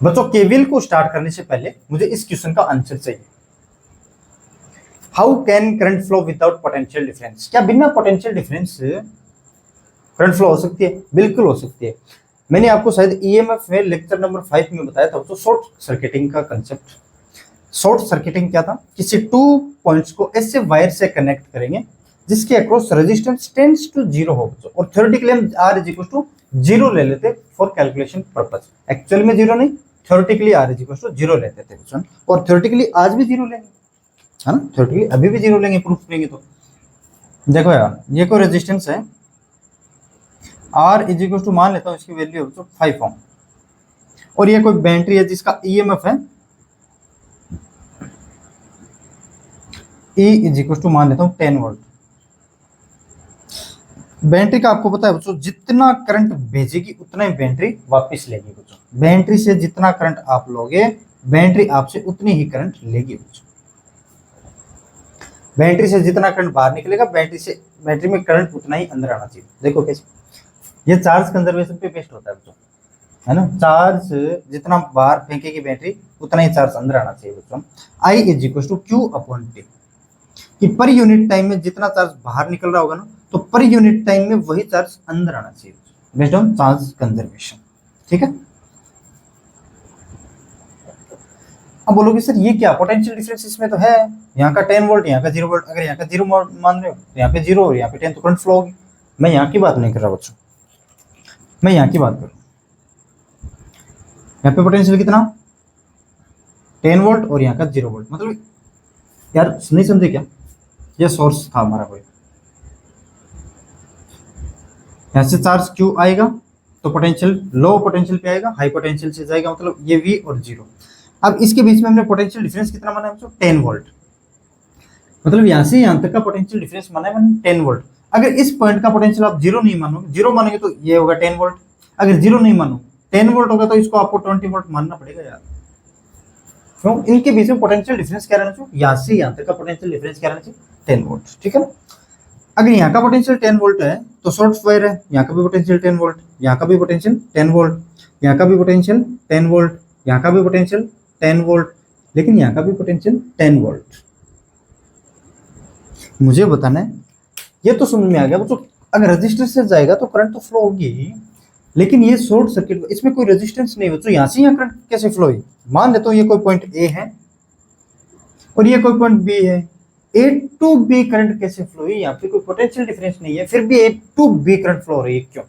बच्चों केवीएल को स्टार्ट करने से पहले मुझे इस क्वेश्चन का आंसर चाहिए। How can current flow without potential difference? क्या बिना पोटेंशियल डिफरेंस करंट फ्लो हो सकती है? बिल्कुल हो सकती है। मैंने आपको शायद ईएमएफ में लेक्चर नंबर 5 में बताया था तो शॉर्ट सर्किटिंग का कंसेप्ट। शॉर्ट सर्किटिंग क्या था? किसी टू पॉइंट्स को ऐसे वायर से कनेक्ट करेंगे जिसके across resistance tends to zero हो, और थ्योरेटिकली हम R is equal to zero ले लेते फॉर कैलकुलेशन पर्पस। एक्चुअल में जीरो नहीं, theoretically R is equal to zero लेते थे क्वेश्चन, और थ्योरेटिकली आज भी जीरो लेंगे, है ना? थ्योरेटिकली अभी भी जीरो लेंगे, प्रूफ लेंगे। तो देखो यार, ये कोई रेजिस्टेंस है आर इज इक्वल टू, मान लेता हूँ इसकी वैल्यू है 5 ओम, और ये कोई बैटरी है जिसका ईएमएफ है E इज इक्वल टू, मान लेता हूँ 10 वोल्ट। बैटरी का आपको पता है बच्चों, जितना करंट भेजेगी उतना ही बैटरी वापस लेगी बच्चों। बैटरी से जितना करंट आप लोगे, बैटरी आपसे उतनी ही करंट लेगी बच्चों। बैटरी से जितना करंट बाहर निकलेगा, बैटरी में करंट उतना ही अंदर आना चाहिए। देखो कैसे, ये चार्ज कंजर्वेशन पे बेस्ड होता है बच्चों, है ना? चार्ज जितना बाहर फेंकेगी बैटरी, उतना ही चार्ज अंदर आना चाहिए बच्चों। I is equal to Q upon T, कि पर यूनिट टाइम में जितना चार्ज बाहर निकल रहा होगा ना, तो पर यूनिट टाइम में वही चार्ज अंदर आना चाहिए, बेस्ड ऑन चार्ज कंजर्वेशन। ठीक है? अब बोलोगे सर ये क्या पोटेंशियल डिफरेंस इसमें तो है, यहाँ का 10 वोल्ट, यहाँ का 0 वोल्ट। अगर यहाँ का 0 मान रहे हो तो यहाँ पे 0 और यहाँ पे 10, तो करंट फ्लो होगी। मैं यहाँ की बात नहीं कर रहा बच्चों, मैं यहाँ की बात कर रहा हूँ। यहाँ पे पोटेंशियल कितना, 10 वोल्ट, और यहाँ का 0 वोल्ट। मतलब यार नहीं समझे क्या? ये सोर्स था हमारा कोई, यहाँ से चार्ज क्यू आएगा तो पोटेंशियल लो पोटेंशियल पे आएगा, हाई पोटेंशियल से जाएगा, मतलब ये V और 0। अब इसके बीच में हमने पोटेंशियल डिफरेंस कितना माना है बच्चों? 10 वोल्ट। मतलब यहाँ से यहाँ तक का पोटेंशियल डिफरेंस माना है मैंने 10 वोल्ट। अगर इस पॉइंट का पोटेंशियल आप 0 नहीं मानोगे, 0 मानोगे तो ये होगा 10 वोल्ट। अगर 0 नहीं मानो, 10 वोल्ट होगा, तो इसको आपको 20 वोल्ट मानना पड़ेगा यार। क्यों? इनके बीच में पोटेंशियल डिफरेंस क्या रहना चाहिए? यहाँ से यहाँ तक का पोटेंशियल डिफरेंस क्या रहना चाहिए? 10 वोल्ट। ठीक है ना? अगर यहाँ का पोटेंशियल 10 वोल्ट है तो शॉर्ट वायर है, यहाँ का भी पोटेंशियल 10 वोल्ट, यहाँ का भी पोटेंशियल 10 वोल्ट, यहाँ का भी पोटेंशियल 10 वोल्ट, यहाँ का भी पोटेंशियल 10 वोल्ट, लेकिन यहाँ का भी पोटेंशियल 10 वोल्ट। मुझे बताना है, ये तो समझ में आ गया बच्चों। अगर रजिस्टर से जाएगा तो करंट तो फ्लो होगी ही, लेकिन ये शॉर्ट सर्किट, इसमें कोई रेजिस्टेंस नहीं बच्चों। यहाँ से यहाँ करंट कैसे फ्लो हुई? मान लेता हूँ ये कोई पॉइंट ए है और ये कोई पॉइंट बी है, ए टू बी करंट कैसे फ्लो हुई? यहाँ पे कोई पोटेंशियल डिफरेंस नहीं है, फिर भी ए टू बी करंट फ्लो हो रही है, क्यों?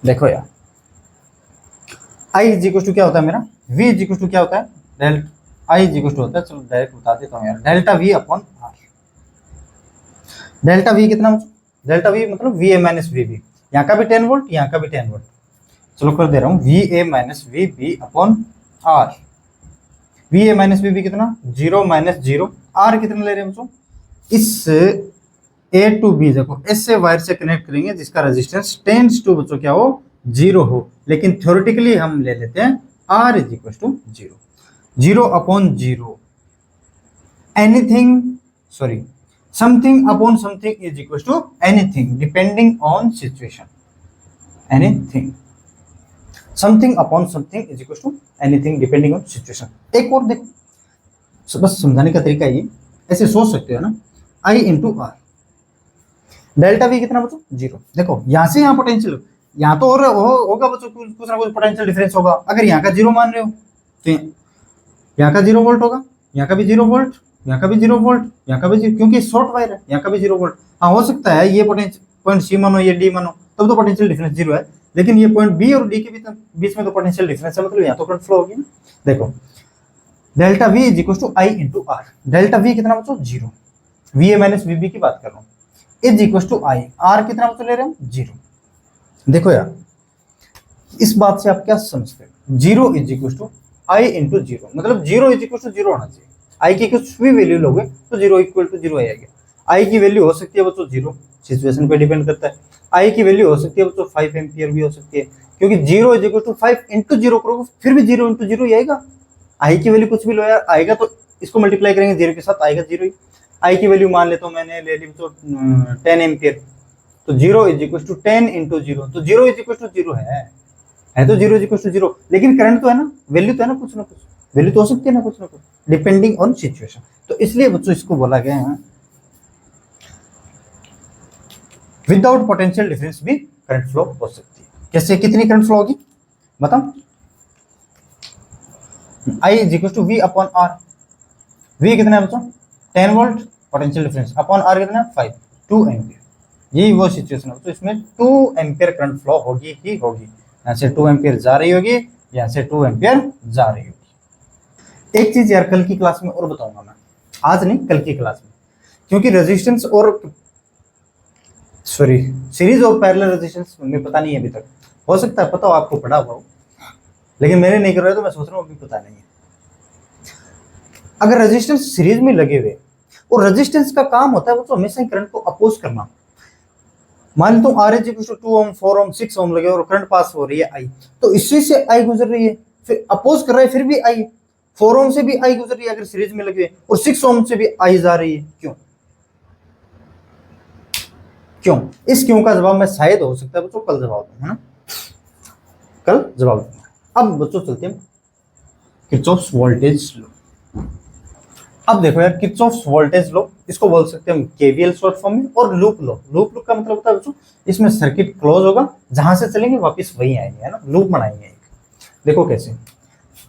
देखो यार, आई इज इक्वल टू क्या होता है मेरा? वी इज इक्वल टू क्या होता है? Delta I is equal to होता है, चलो डायरेक्ट बता देता हूँ यार, delta V upon R. Delta V कितना? डेल्टा वी मतलब V A minus V B. यहाँ का भी 10 वोल्ट, यहाँ का भी 10 वोल्ट। चलो कर दे रहा हूँ, V A minus V B upon R. V A minus V B कितना? 0 माइनस 0। आर कितना ले रहे हैं बच्चों? इस ए टू बी देखो, ऐसे वायर से कनेक्ट करेंगे जिसका रेजिस्टेंस टेंड्स टू बच्चों क्या हो? 0 हो, लेकिन थ्योरेटिकली हम ले लेते हैं R is equal to 0। 0 upon 0, anything, sorry, something upon something is equal to anything depending on situation. Anything, something upon something is equal to anything depending on situation. एक और देखो, बस समझाने का तरीका ये, ऐसे सोच सकते हो ना, आई इंटू आर। डेल्टा वी कितना बच्चों? 0। देखो यहाँ से यहाँ पोटेंशियल, यहाँ तो और होगा बच्चों, कुछ ना कुछ पोटेंशियल डिफरेंस होगा। अगर यहाँ का 0 मान रहे हो तो यहाँ का 0 वोल्ट होगा, यहाँ का भी 0 वोल्ट, यहाँ का भी 0 वोल्ट, यहाँ का भी 0, क्योंकि शॉर्ट वायर है, यहाँ का भी 0 वोल्ट। हाँ हो सकता है ये पोटेंशियल पॉइंट सी मानो, ये डी मानो, तब तो पोटेंशियल डिफरेंस 0 है, लेकिन ये पॉइंट बी और डी के बीच में तो पोटेंशियल डिफरेंस है, मतलब यहाँ तो करंट फ्लो होगी ना। देखो delta V is equal to I into R. Delta V कितना बच्चों? 0। V A minus V B की बात कर रहा हूँ, is equal to I. R कितना बच्चों ले रहे हैं? 0। देखो यार, इस बात से आप क्या समझते हो? 0 is equal to I into 0, मतलब 0 इज इक्वल टू 0 होना चाहिए। आई की कुछ भी वैल्यू लोगे तो 0 इक्वल टू 0 आएगा। आई की वैल्यू हो सकती है बच्चों 0, सिचुएशन पे डिपेंड करता है। आई की वैल्यू हो सकती है बच्चों 5 एम्पियर भी हो सकती है, क्योंकि 0 इज इक्वल टू 5 इंटू 0 करोगे फिर भी 0 इंटू 0 ही आएगा। आई की वैल्यू कुछ भी लो यार, आएगा तो इसको मल्टीप्लाई करेंगे 0 के साथ, आएगा 0 ही। आई की वैल्यू मान लेता हूँ मैंने ले ली तो 10 एम्पियर, तो 0 इज इक्वल टू 10 इंटू 0, तो 0 इज इक्वल टू 0 है। है तो 0 इक्वल टू 0, लेकिन करंट तो है ना, वैल्यू तो है ना, कुछ ना कुछ वैल्यू तो हो सकती है ना, कुछ ना कुछ डिपेंडिंग ऑन सिचुएशन। तो इसलिए बच्चों इसको बोला गया है विदाउट पोटेंशियल डिफरेंस भी करंट फ्लो हो सकती है। कैसे, कितनी करंट फ्लो होगी बताओ? I is equal to V upon R. V कितना है बच्चों? 10 volt, potential difference upon R कितना है 5, 2 एम्पियर। यही वो सिचुएशन है तो इसमें 2 एम्पियर करंट फ्लो होगी ही होगी। यहाँ से 2 एम्पियर जा रही होगी, यहाँ से 2 एम्पियर जा रही होगी। एक चीज यार कल की क्लास में और बताऊंगा मैं, आज नहीं कल की क्लास में, क्योंकि रेजिस्टेंस और सीरीज और पैरेलल रेजिस्टेंस में पता नहीं है अभी तक, हो सकता है पता हो आपको पढ़ा हुआ हो, लेकिन मैंने नहीं कर रहा है तो मैं सोच रहा हूँ अभी पता नहीं है। अगर रेजिस्टेंस सीरीज में लगे हुए और रेजिस्टेंस का काम होता है वो तो हमेशा ही करंट को अपोज करना। मान लो आर एच इक्वल टू 2 ओम 4 ओम 6 ओम लगे और करंट पास हो रही है आई, तो इसी से आई गुजर रही है, फिर अपोज कर रहा है फिर भी आई, 4 ओम से भी आई गुजर रही है अगर सीरीज में लगे हुए, और 6 ओम से भी आई जा रही है। क्यों? क्यों? इस क्यों का जवाब मैं शायद हो सकता है बच्चों कल जवाब दूंगा, है ना, कल जवाब दूंगा। अब बच्चों चलते हैं किरचॉफ्स वोल्टेज लॉ। अब देखो यार किरचॉफ्स वोल्टेज लॉ इसको बोल सकते हैं हम केवीएल शॉर्ट फॉर्म में, और लूप लॉ। लूप लॉ का मतलब होता है बच्चों इसमें सर्किट क्लोज होगा, जहां से चलेंगे वापस वहीं आएंगे, है ना, लूप बनाएंगे एक। देखो कैसे,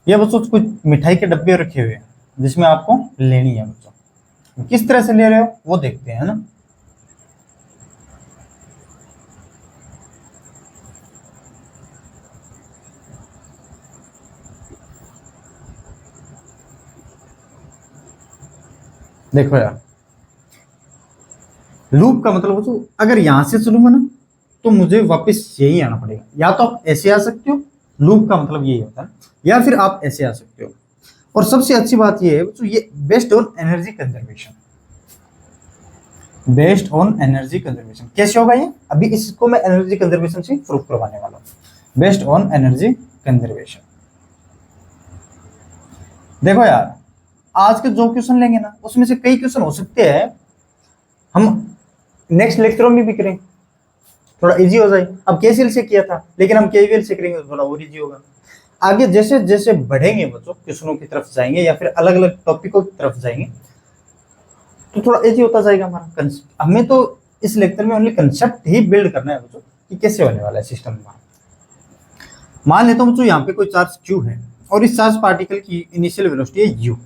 ये बच्चों कुछ मिठाई के डब्बे रखे हुए हैं जिसमें आपको लेनी है बच्चों, किस तरह से ले रहे हो वो देखते हैं, है ना। देखो यार लूप का मतलब बच्चों अगर यहां से चलूंगा ना तो मुझे वापस यही आना पड़ेगा, या तो आप ऐसे आ सकते हो, लूप का मतलब यही होता है, या फिर आप ऐसे आ सकते हो। और सबसे अच्छी बात ये है बच्चों ये based on energy conservation, based on energy conservation. कैसे होगा ये, अभी इसको मैं एनर्जी कंजर्वेशन से प्रूव करवाने वाला हूं। Based on energy conservation. देखो यार आज के जो क्वेश्चन लेंगे ना उसमें से कई क्वेश्चन हो सकते हैं हम नेक्स्ट लेक्चरों में भी करें, थोड़ा इजी हो जाए। अब केसीएल से किया था लेकिन हम केवीएल से करेंगे तो थोड़ा और इजी होगा। आगे जैसे जैसे बढ़ेंगे बच्चों क्वेश्चनों की तरफ जाएंगे या फिर अलग अलग टॉपिकों की तरफ जाएंगे तो थोड़ा इजी होता जाएगा हमारा। हमें तो इस लेक्चर में ओनली कंसेप्ट ही बिल्ड करना है बच्चों कि कैसे होने वाला है सिस्टम। मान लेता हूं बच्चों यहाँ पे कोई चार्ज क्यू है और इस चार्ज पार्टिकल की इनिशियल वेलोसिटी है यू।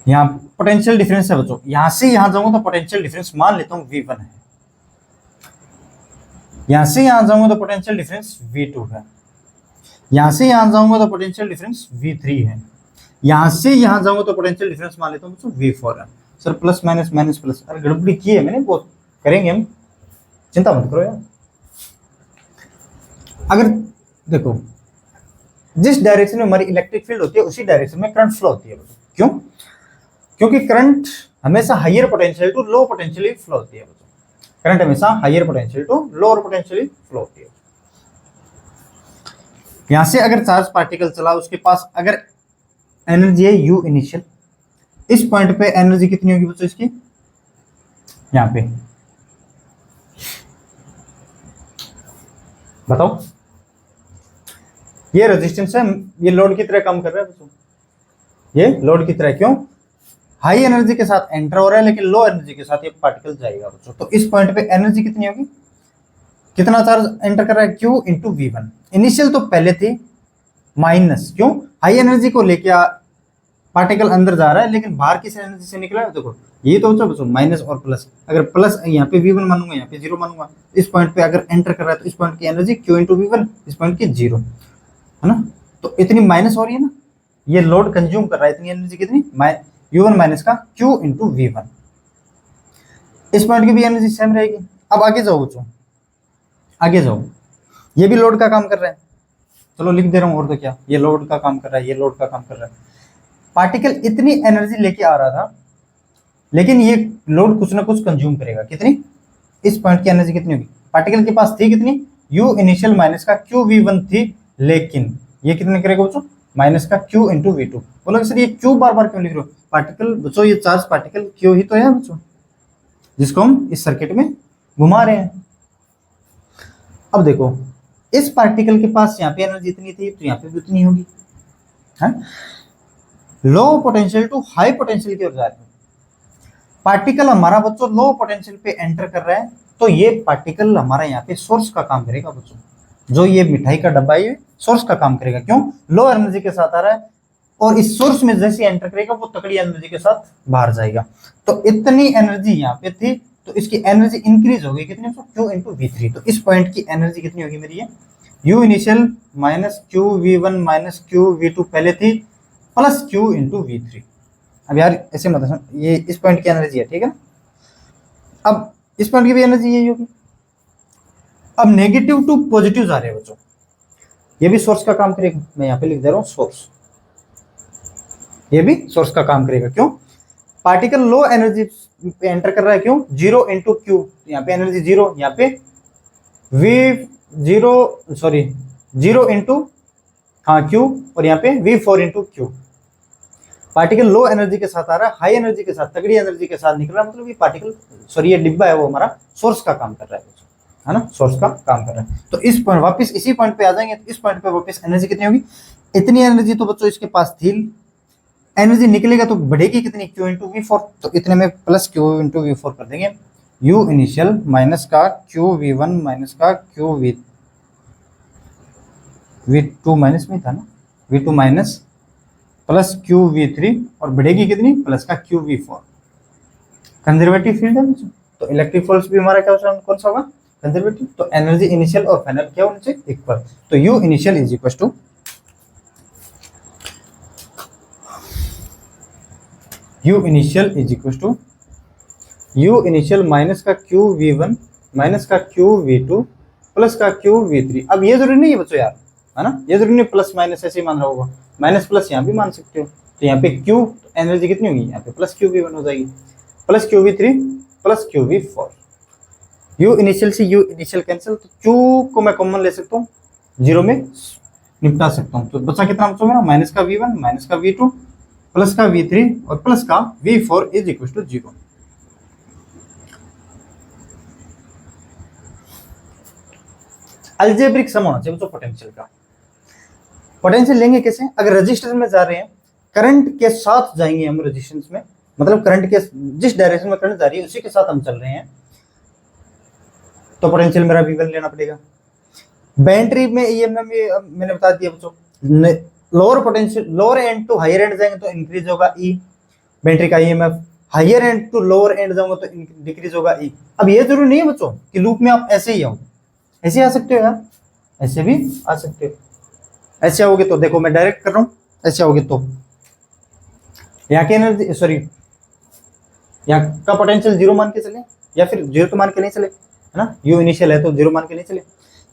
यहाँ पोटेंशियल डिफरेंस है बच्चों, यहां से यहां जाऊंगा तो पोटेंशियल डिफरेंस मान लेता हूं v1 है, यहां से यहां जाऊंगा तो पोटेंशियल डिफरेंस v2 है, यहां से यहां जाऊंगा तो पोटेंशियल डिफरेंस v3 है, यहां से यहां जाऊंगा तो पोटेंशियल डिफरेंस मान लेता हूं बच्चों v4 है। Sir plus minus minus plus, अरे गड़बड़ी की है मैंने, बहुत करेंगे हम, चिंता मत करो यार। अगर देखो जिस डायरेक्शन में हमारी इलेक्ट्रिक फील्ड होती है उसी डायरेक्शन में करंट फ्लो होती है। क्यों? क्योंकि करंट हमेशा higher potential to low potentially flow होती है। करंट हमेशा higher potential to lower potentially flow होती है। यहां से अगर चार्ज पार्टिकल चला उसके पास अगर एनर्जी है यू इनिशियल, इस पॉइंट पे एनर्जी कितनी होगी बच्चों इसकी, यहां पे बताओ। ये रेजिस्टेंस है, ये लोड की तरह काम कर रहा है बच्चों, ये लोड की तरह। क्यों? हाई एनर्जी के साथ एंटर हो रहा है लेकिन लो एनर्जी के साथ ये पार्टिकल जाएगा बच्चों। तो इस पॉइंट पे एनर्जी कितनी होगी, कितना चार्ज एंटर कर रहा है, Q इंटू V1। इनिशियल तो पहले थी माइनस, क्यों? हाई एनर्जी को लेके पार्टिकल अंदर जा रहा है लेकिन बाहर किस एनर्जी से निकला है, देखो ये तो बच्चों माइनस और प्लस। अगर प्लस यहाँ पे V1 मानूंगा यहाँ पे 0 मानूंगा, इस पॉइंट पे अगर एंटर कर रहा है तो इस पॉइंट की एनर्जी Q इंटू V1, इस पॉइंट की 0, है ना। तो इतनी माइनस हो रही है ना, ये लोड कंज्यूम कर रहा है इतनी एनर्जी, कितनी, U1 माइनस का Q इंटू V1। इस पॉइंट की भी एनर्जी सेम रहेगी। अब आगे जाओ बच्चों, आगे जाओ, ये भी लोड का काम कर रहा है, चलो लिख दे रहा हूं, और तो क्या, ये लोड का काम कर रहा है, ये लोड का काम कर रहा है। पार्टिकल इतनी एनर्जी लेके आ रहा था लेकिन ये लोड कुछ ना कुछ कंज्यूम करेगा, कितनी, इस पॉइंट की एनर्जी कितनी होगी, पार्टिकल के पास थी कितनी, U इनिशियल माइनस का Q V1 थी, लेकिन ये कितने करेगा बच्चों, माइनस का Q इंटू V2। बोलोगे सर ये Q बार बार क्यों लिख रहे हो, पार्टिकल बच्चों ये चार्ज पार्टिकल Q ही तो है बच्चों जिसको हम इस सर्किट में घुमा रहे हैं। अब देखो इस पार्टिकल के पास यहाँ पे एनर्जी इतनी थी तो यहाँ पे भी उतनी होगी, है। Low potential to high potential की ओर जा रहे हैं। पार्टिकल हमारा बच्चों लो पोटेंशियल पे एंटर कर रहा है, तो ये पार्टिकल हमारा यहाँ पे सोर्स का काम करेगा बच्चों। जो ये मिठाई का डब्बा है सोर्स का काम करेगा, क्यों? लो एनर्जी के साथ आ रहा है, और इस सोर्स में जैसे एंटर करेगा वो तकड़ी एनर्जी के साथ बाहर जाएगा। तो इतनी एनर्जी यहाँ पे थी, तो इसकी एनर्जी इंक्रीज होगी कितनी? Q into V3। तो इस पॉइंट की एनर्जी कितनी होगी मेरी? ये U initial minus Q V1 minus Q V2 पहले थी, प्लस Q इंटू V3। अब यार ऐसे मतलब ये इस पॉइंट की एनर्जी है, ठीक है। अब इस पॉइंट की भी एनर्जी यही होगी। अब नेगेटिव टू पॉजिटिव जा रहे हैं बच्चों, ये भी सोर्स का काम करेगा। मैं यहाँ पे लिख दे रहा हूँ सोर्स, ये भी सोर्स का काम करेगा। क्यों? पार्टिकल लो एनर्जी पे एंटर कर रहा है, क्यों? 0 इंटू क्यू, यहाँ पे एनर्जी 0, यहाँ पे जीरो इंटू क्यू, और यहाँ पे V4 into Q. Particle low energy के साथ आ रहा है, हाई एनर्जी के साथ, तगड़ी एनर्जी के साथ निकल रहा है, मतलब ये पार्टिकल ये डिब्बा है वो हमारा सोर्स का काम कर रहा है ना, सोर्स का काम कर रहा है। तो इस पॉइंट वापस इसी पॉइंट पे आ जाएंगे, तो इस पॉइंट पे वापस एनर्जी कितनी होगी? इतनी एनर्जी तो बच्चों इसके पास थी, एनर्जी निकलेगा तो बढ़ेगी कितनी? Q into V4। तो इतने में प्लस Q इंटू V4 कर देंगे। U इनिशियल माइनस का Q V1 माइनस का Q V2 माइनस में था ना, V2 minus plus Q V3, और बढ़ेगी कितनी? प्लस का Q V4। कंजर्वेटिव फील्ड है, तो इलेक्ट्रिक फोर्स भी हमारा क्या कौन सा होगा? कंजर्वेटिव। तो एनर्जी इनिशियल और फाइनल क्या होना चाहिए? इक्वल। तो U initial is equal to U initial minus का Q V1 माइनस का Q V2 प्लस का Q V3। अब ये जरूरी नहीं है बच्चों यार, है ना, ये जरूरी नहीं प्लस माइनस ऐसे ही मान रहा होगा, माइनस प्लस यहाँ भी मान सकते हो। तो यहाँ पे Q एनर्जी कितनी होगी? यहाँ पे प्लस Q V1 हो जाएगी, plus Q V3 plus Q V4। U initial से U इनिशियल कैंसिल, तो Q को मैं कॉमन ले सकता हूँ, 0 में निपटा सकता हूँ। तो बचा कितना बच्चों मेरा? माइनस का V1 माइनस का V2 प्लस का V3 और प्लस का V4 is equal to 0। Algebraic sum होना चाहिए बच्चों पोटेंशियल का। पोटेंशियल लेंगे कैसे? अगर रजिस्टर में जा रहे हैं, करंट के साथ जाएंगे हम रजिस्टेंस में, मतलब करंट के जिस डायरेक्शन में करंट जा रही है उसी के साथ हम चल रहे हैं, तो पोटेंशियल मेरा V1 लेना पड़ेगा। बैटरी में EMF मैंने बता दिया बच्चों, lower potential, lower end to higher end जाएंगे तो इंक्रीज होगा E बैटरी का EMF, higher end to lower end जाऊंगा तो डिक्रीज होगा E। अब ये जरूरी नहीं है बच्चों कि लूप में आप ऐसे ही आओ, ऐसे आ सकते हो यार, ऐसे भी आ सकते हो। ऐसे आओगे तो देखो मैं डायरेक्ट कर रहा हूँ, ऐसे आओगे तो यहाँ की एनर्जी यहाँ का पोटेंशियल 0 मान के चले, या फिर 0 तो मान के नहीं चले, है ना, U इनिशियल है तो 0 मान के नहीं चले।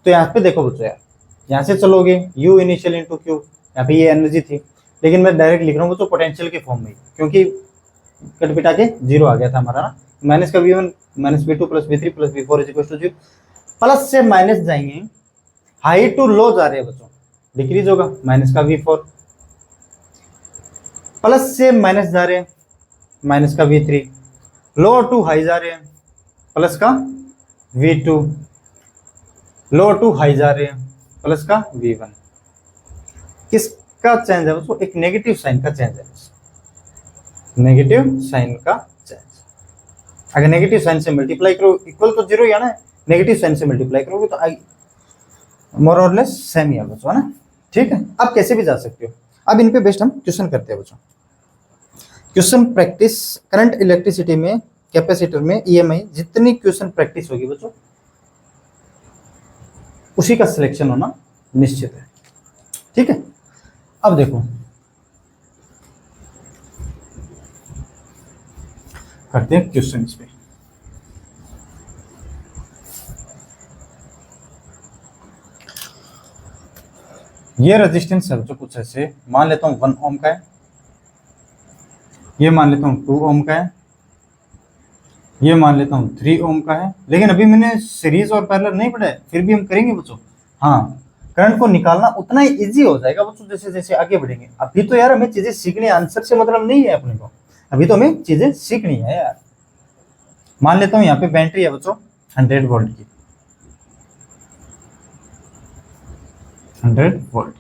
तो यहाँ पे देखो बच्चों यार, यहाँ से चलोगे U इनिशियल इंटू Q, यहाँ पे ये एनर्जी थी, लेकिन मैं डायरेक्ट लिख रहा हूँ बच्चों पोटेंशियल के फॉर्म में, क्योंकि कट पिटा के 0 आ गया था हमारा ना। माइनस का V1 minus V2 plus V3 plus V4 is equal to 0। Plus से माइनस जाएंगे, हाई टू लो जा रहे हैं बच्चों, डिक्रीज होगा, माइनस का V4, प्लस से माइनस जा रहे हैं, माइनस का V3, लो टू हाई जा रहे हैं, प्लस का V2, लो टू हाई जा रहे हैं, प्लस का V1। किसका चेंज है उसको? एक नेगेटिव साइन का चेंज है, नेगेटिव साइन का चेंज। अगर नेगेटिव साइन से मल्टीप्लाई करो, इक्वल तो 0 ही आना है, नेगेटिव साइन से मल्टीप्लाई करोगे तो आई मोर और लेस सेम ही है बच्चों, है ना, ठीक है। अब कैसे भी जा सकते हो। अब इन पे बेस्ड हम क्वेश्चन करते हैं बच्चों। क्वेश्चन प्रैक्टिस, करंट इलेक्ट्रिसिटी में कैपेसिटर में EMI, जितनी क्वेश्चन प्रैक्टिस होगी बच्चों उसी का सिलेक्शन होना निश्चित है, ठीक है। अब देखो करते हैं क्वेश्चन इस पे। ये रेजिस्टेंस है बच्चों कुछ ऐसे, मान लेता हूँ 1 ओम का है, ये मान लेता हूँ 2 ओम का है, ये मान लेता हूँ 3 ओम का है। लेकिन अभी मैंने सीरीज और पैरेलल नहीं पढ़ा है, फिर भी हम करेंगे बच्चों। हाँ, करंट को निकालना उतना ही इजी हो जाएगा बच्चों जैसे जैसे आगे बढ़ेंगे। अभी तो यार हमें चीजें सीखनी है, आंसर से मतलब नहीं है अपने को, अभी तो हमें चीजें सीखनी है यार। मान लेता हूँ यहाँ पे बैटरी है बच्चों 100 वोल्ट की, 100 वोल्ट।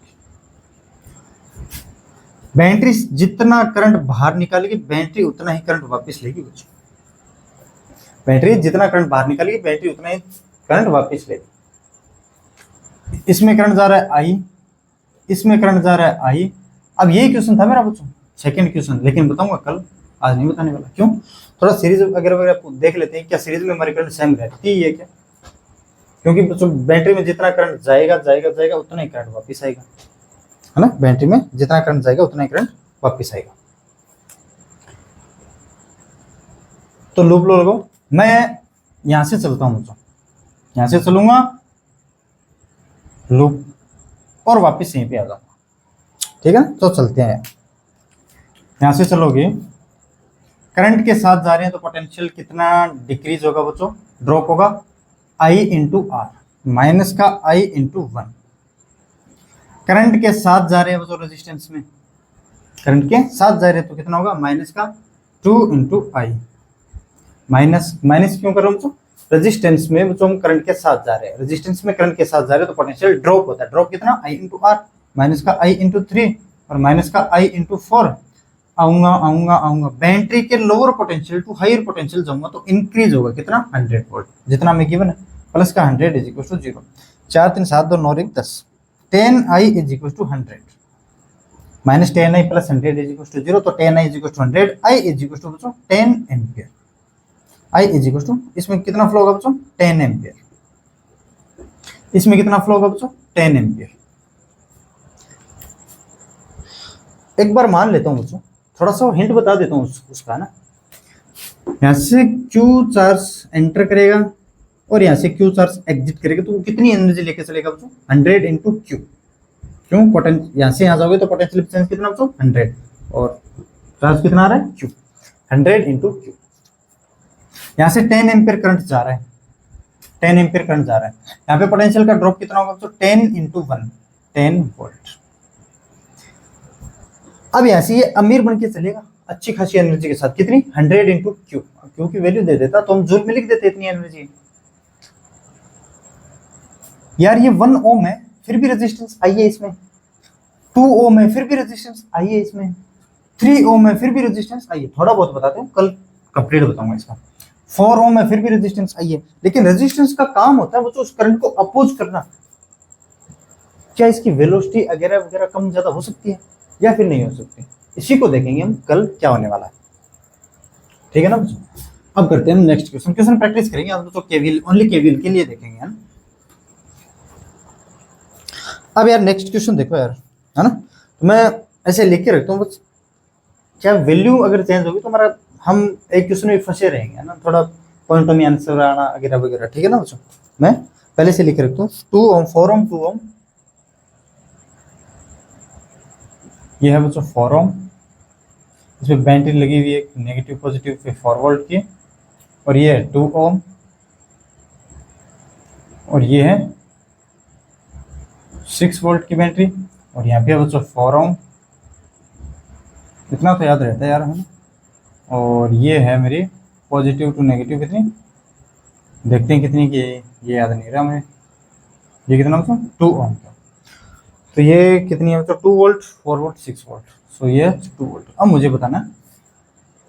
बैटरी जितना करंट बाहर निकालेगी बैटरी उतना ही करंट वापस लेगी बच्चों। बैटरी जितना करंट बाहर निकालेगी बैटरी उतना ही करंट वापस लेगी। इसमें करंट जा रहा है आई, इसमें करंट जा रहा है आई। अब ये क्वेश्चन था मेरा बच्चों, सेकंड क्वेश्चन, लेकिन बताऊंगा कल, आज नहीं बताने वाला। क्यों? थोड़ा सीरीज वगैरह देख लेते हैं, क्या सीरीज में हमारी करंट सेम रहती है क्या? क्योंकि बच्चों बैटरी में जितना करंट जाएगा जाएगा जाएगा उतना ही करंट वापस आएगा, है ना। बैटरी में जितना करंट जाएगा उतना ही करंट वापस आएगा। तो लूप लो लगाओ। मैं यहां से चलता हूं बच्चों, यहां से चलूंगा लूप और वापस यहीं पे आ जाऊंगा, ठीक है। तो चलते हैं, यहां से चलोगे करंट के साथ जा रहे हैं तो पोटेंशियल कितना डिक्रीज होगा बच्चों, ड्रॉप होगा, आई इंटू आर, माइनस का आई इंटू 1। करंट के साथ जा रहे हैं बच्चों रेजिस्टेंस में, करंट के साथ जा रहे हैं तो कितना होगा, माइनस का 2 इंटू आई। माइनस माइनस क्यों कर रहा हूं बच्चों, रेजिस्टेंस में बच्चों हम करंट के साथ जा रहे हैं, रेजिस्टेंस में करंट के साथ जा रहे हैं तो पोटेंशियल ड्रॉप होता है। ड्रॉप कितना, आई इंटू आर, माइनस का आई इंटू 3 और माइनस का आई इंटू 4। आऊंगा आऊंगा आऊंगा, बैटरी के lower potential to higher potential जाऊंगा तो इंक्रीज होगा कितना, 100 वोल्ट, जितना हमें गिवन है, प्लस का 100 is equal to 0। 4 3 7 2 9 1 10, 10i is equal to 100 minus 10i plus 100 is equal to 0। तो 10i is equal to 100, i is equal to बच्चों 10 ampere. i is equal to, इसमें कितना फ्लो होगा बच्चों, 10 एम्पियर। इसमें कितना फ्लो होगा बच्चों, 10 एम्पियर। एक बार मान लेता हूं बच्चों, थोड़ा सा हिंट बता देता हूं उसका ना। यहां से Q चार्ज एंटर करेगा और यहां से Q चार्ज एग्जिट करेगा तो वो कितनी एनर्जी लेके चलेगा बच्चों, 100 इंटू Q। क्यों, पोटेंशियल यहां से यहां जाओगे तो पोटेंशियल डिफरेंस कितना बच्चों, 100 और चार्ज कितना आ रहा है, Q, 100 इंटू Q। यहां से 10 एम्पियर करंट जा रहा है, 10 एम्पियर करंट जा रहा है। यहाँ पे पोटेंशियल का ड्रॉप कितना होगा बच्चों, 10 इंटू 1, 10 वोल्ट। अब यहां से ये अमीर बन के चलेगा अच्छी खासी एनर्जी के साथ, कितनी, 100 इंटू क्यू। क्यू की वैल्यू दे देता तो हम जूल में लिख देते इतनी एनर्जी। यार ये 1 ओम है फिर भी रेजिस्टेंस आई है इसमें, 2 ओम है फिर भी रेजिस्टेंस आई है इसमें, 3 ओम है फिर भी रेजिस्टेंस आई है। थोड़ा बहुत बताते हैं, कल कंप्लीट बताऊंगा इसका। 4 ओम है फिर भी रेजिस्टेंस आई है। लेकिन रेजिस्टेंस का काम होता है वो तो उस करंट को अपोज करना। क्या इसकी वेलोसिटी वगैरह वगैरह कम ज्यादा हो सकती है या फिर नहीं हो सकती, इसी को देखेंगे हम कल क्या होने वाला है, ठीक है ना बच्चों। अब करते हैं हम नेक्स्ट क्वेश्चन, क्वेश्चन प्रैक्टिस करेंगे अब तो, केवीएल ओनली केवीएल के लिए देखेंगे, है ना। अब यार नेक्स्ट क्वेश्चन देखो यार, है ना। तो मैं ऐसे लिख के रखता हूँ बस, क्या वैल्यू अगर चेंज होगी तो हमारा हम एक क्वेश्चन में फंसे रहेंगे, है ना, थोड़ा पॉइंट में आंसर आना वगैरह वगैरह, ठीक है ना बच्चों। मैं पहले से लिख रखता हूँ 2 ओम 4 ओम 2 ओम, ये है बच्चों 4 ओम, इसमें बैटरी लगी हुई है नेगेटिव पॉजिटिव पे 4 वोल्ट की, और ये है 2 ओम और ये है 6 वोल्ट की बैटरी, और यहाँ पे बच्चों 4 ओम, इतना तो याद रहता है यार हमें। और ये है मेरी पॉजिटिव टू नेगेटिव कितनी, देखते हैं कितनी की, ये याद नहीं रहा हमें, ये कितना बच्चों 2 ओम का। तो ये कितनी है बच्चों, 2 वोल्ट 4 वोल्ट 6 वोल्ट, सो ये 2 वोल्ट। अब मुझे बताना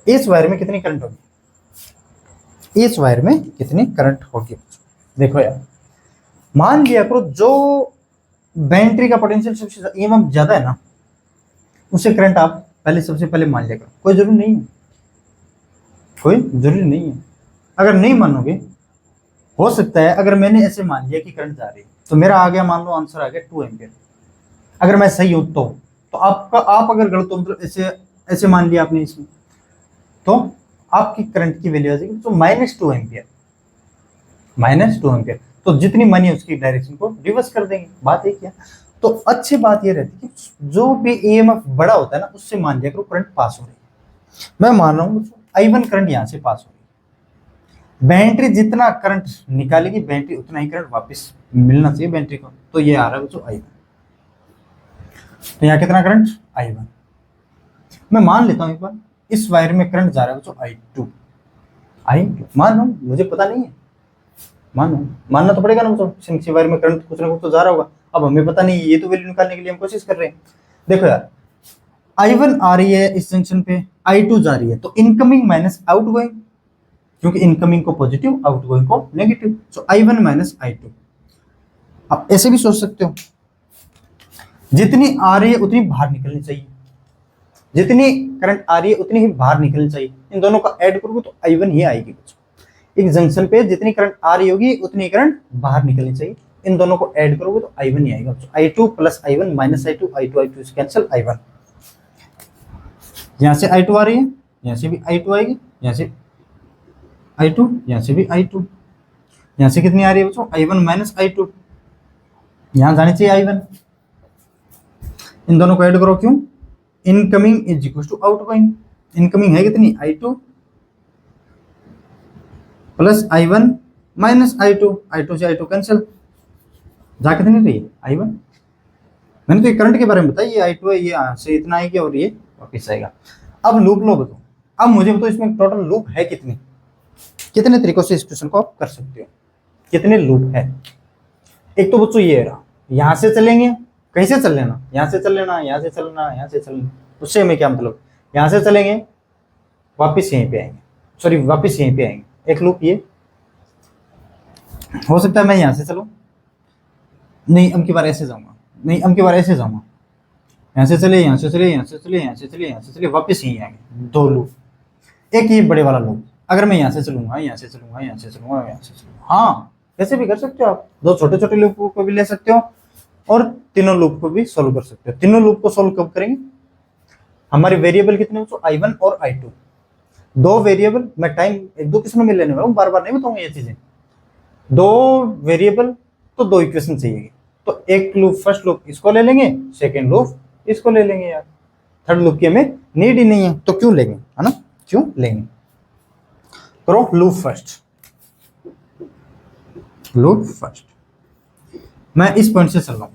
इस वायर में कितनी करंट होगी, इस वायर में कितनी करंट होगी। देखो यार, मान लिया करो जो बैटरी का पोटेंशियल सबसे ईएमएफ ज्यादा है ना, उससे करंट आप पहले सबसे पहले मान लिया करो। कोई जरूरी नहीं है, कोई जरूरी नहीं है। अगर नहीं मानोगे, हो सकता है अगर मैंने ऐसे मान लिया कि करंट जा रही है तो मेरा आ गया, मान लो आंसर आ गया 2 एम्पियर। अगर मैं सही हूं तो आपका, आप अगर गलत हो मतलब ऐसे ऐसे मान लिया आपने इसमें, तो आपकी करंट की वैल्यू आ जाएगी तो -2 एम्पियर, -2 एम्पियर। तो जितनी मनी है उसकी डायरेक्शन को रिवर्स कर देंगे, बात है क्या। तो अच्छी बात ये रहती है कि जो भी ईएमएफ बड़ा होता है ना, उससे मान लिया करो करंट पास हो रही है। मैं मान रहा हूँ I1 करंट यहाँ से पास हो रही है, बैटरी जितना करंट निकालेगी बैटरी उतना ही करंट वापस मिलना चाहिए बैटरी को, तो ये आ रहा है बच्चों I1। तो यहाँ कितना करंट, I1। मैं मान लेता हूँ एक बार, इस वायर में करंट जा रहा है बच्चों I2 मान लो, मुझे पता नहीं है, मानना तो पड़ेगा ना बच्चों, किसी वायर में करंट कुछ ना कुछ तो जा रहा होगा। अब हमें पता नहीं, ये तो वैल्यू निकालने के लिए हम कोशिश कर रहे हैं। देखो यार, I1 आ रही है इस जंक्शन पे, I2 जा रही है, तो इनकमिंग माइनस आउटगोइंग, क्योंकि इनकमिंग को पॉजिटिव, आउटगोइंग को नेगेटिव, सो I1 माइनस I2। आप ऐसे भी सोच सकते हो, जितनी आ रही है उतनी बाहर निकलनी चाहिए, जितनी करंट आ रही है उतनी ही बाहर निकलनी चाहिए। इन दोनों का ऐड करोगे तो I1 ही आएगी बच्चों। एक जंक्शन पे जितनी करंट आ रही होगी उतनी करंट बाहर निकलनी चाहिए, इन दोनों को ऐड करोगे तो I1 ही आएगा बच्चों। I2 plus I1 minus I2, I2 से कैंसिल, I1। यहां से I2 आ रही है, यहां से भी I2 आएगी, यहां से I2, यहां से भी I2, यहां से कितनी आ रही है बच्चों, I1 माइनस I2, यहां जानी चाहिए I1। इन दोनों को ऐड करो, क्यों, incoming is equal to outgoing. Incoming है कितनी, I2 plus I1 minus I2, I2 से I2 कैंसिल, जा कितनी रही है, I1। मैंने तो ये करंट के बारे में बताया, ये I2 है, ये यहाँ से इतना आएगी और ये वापस आएगा। अब लूप लो बताओ, अब मुझे बताओ इसमें टोटल लूप है कितने, कितने तरीकों से इस क्वेश्चन को आप कर सकते हो, कितने लूप है। एक तो बच्चों ये रहा, यहां से चलेंगे, कैसे चल लेना, यहां से चल लेना, यहां से चलना, यहां से चलना, उससे हमें क्या मतलब, यहां से चलेंगे वापस यहीं पे आएंगे, सॉरी वापस यहीं पे आएंगे। एक लूप ये हो सकता है, मैं यहां से चलूं, नहीं अब की बार ऐसे जाऊंगा, नहीं अब की बार ऐसे जाऊंगा, यहाँ से चले, यहाँ से चले, यहाँ से चले, यहाँ से चले, यहाँ से चले, वापस यहीं आएंगे, दो लूप। एक ये बड़े वाला लूप, अगर मैं यहाँ से चलूंगा, यहाँ से चलूंगा, यहाँ से चलूंगा, यहाँ से चलूंगा, हाँ ऐसे भी कर सकते हो आप, दो छोटे छोटे लूप को भी ले सकते हो और तीनों लूप को भी सोल्व कर सकते हो। तीनों लूप को सोल्व कब करेंगे, हमारे वेरिएबल कितने हो, I1 और I2, दो वेरिएबल, मैं टाइम एक दो किस्मों में लेने वाला हूँ, बार बार नहीं बताऊंगा ये चीजें। दो वेरिएबल तो दो इक्वेशन चाहिए, तो एक लूप, फर्स्ट लूप इसको ले लेंगे, सेकेंड लूप इसको ले लेंगे यार, थर्ड लूप की हमें नीड ही नहीं है, तो क्यों लेंगे, है ना, क्यों लेंगे। करो लूप फर्स्ट, लूप फर्स्ट। मैं इस पॉइंट से चल रहा हूं,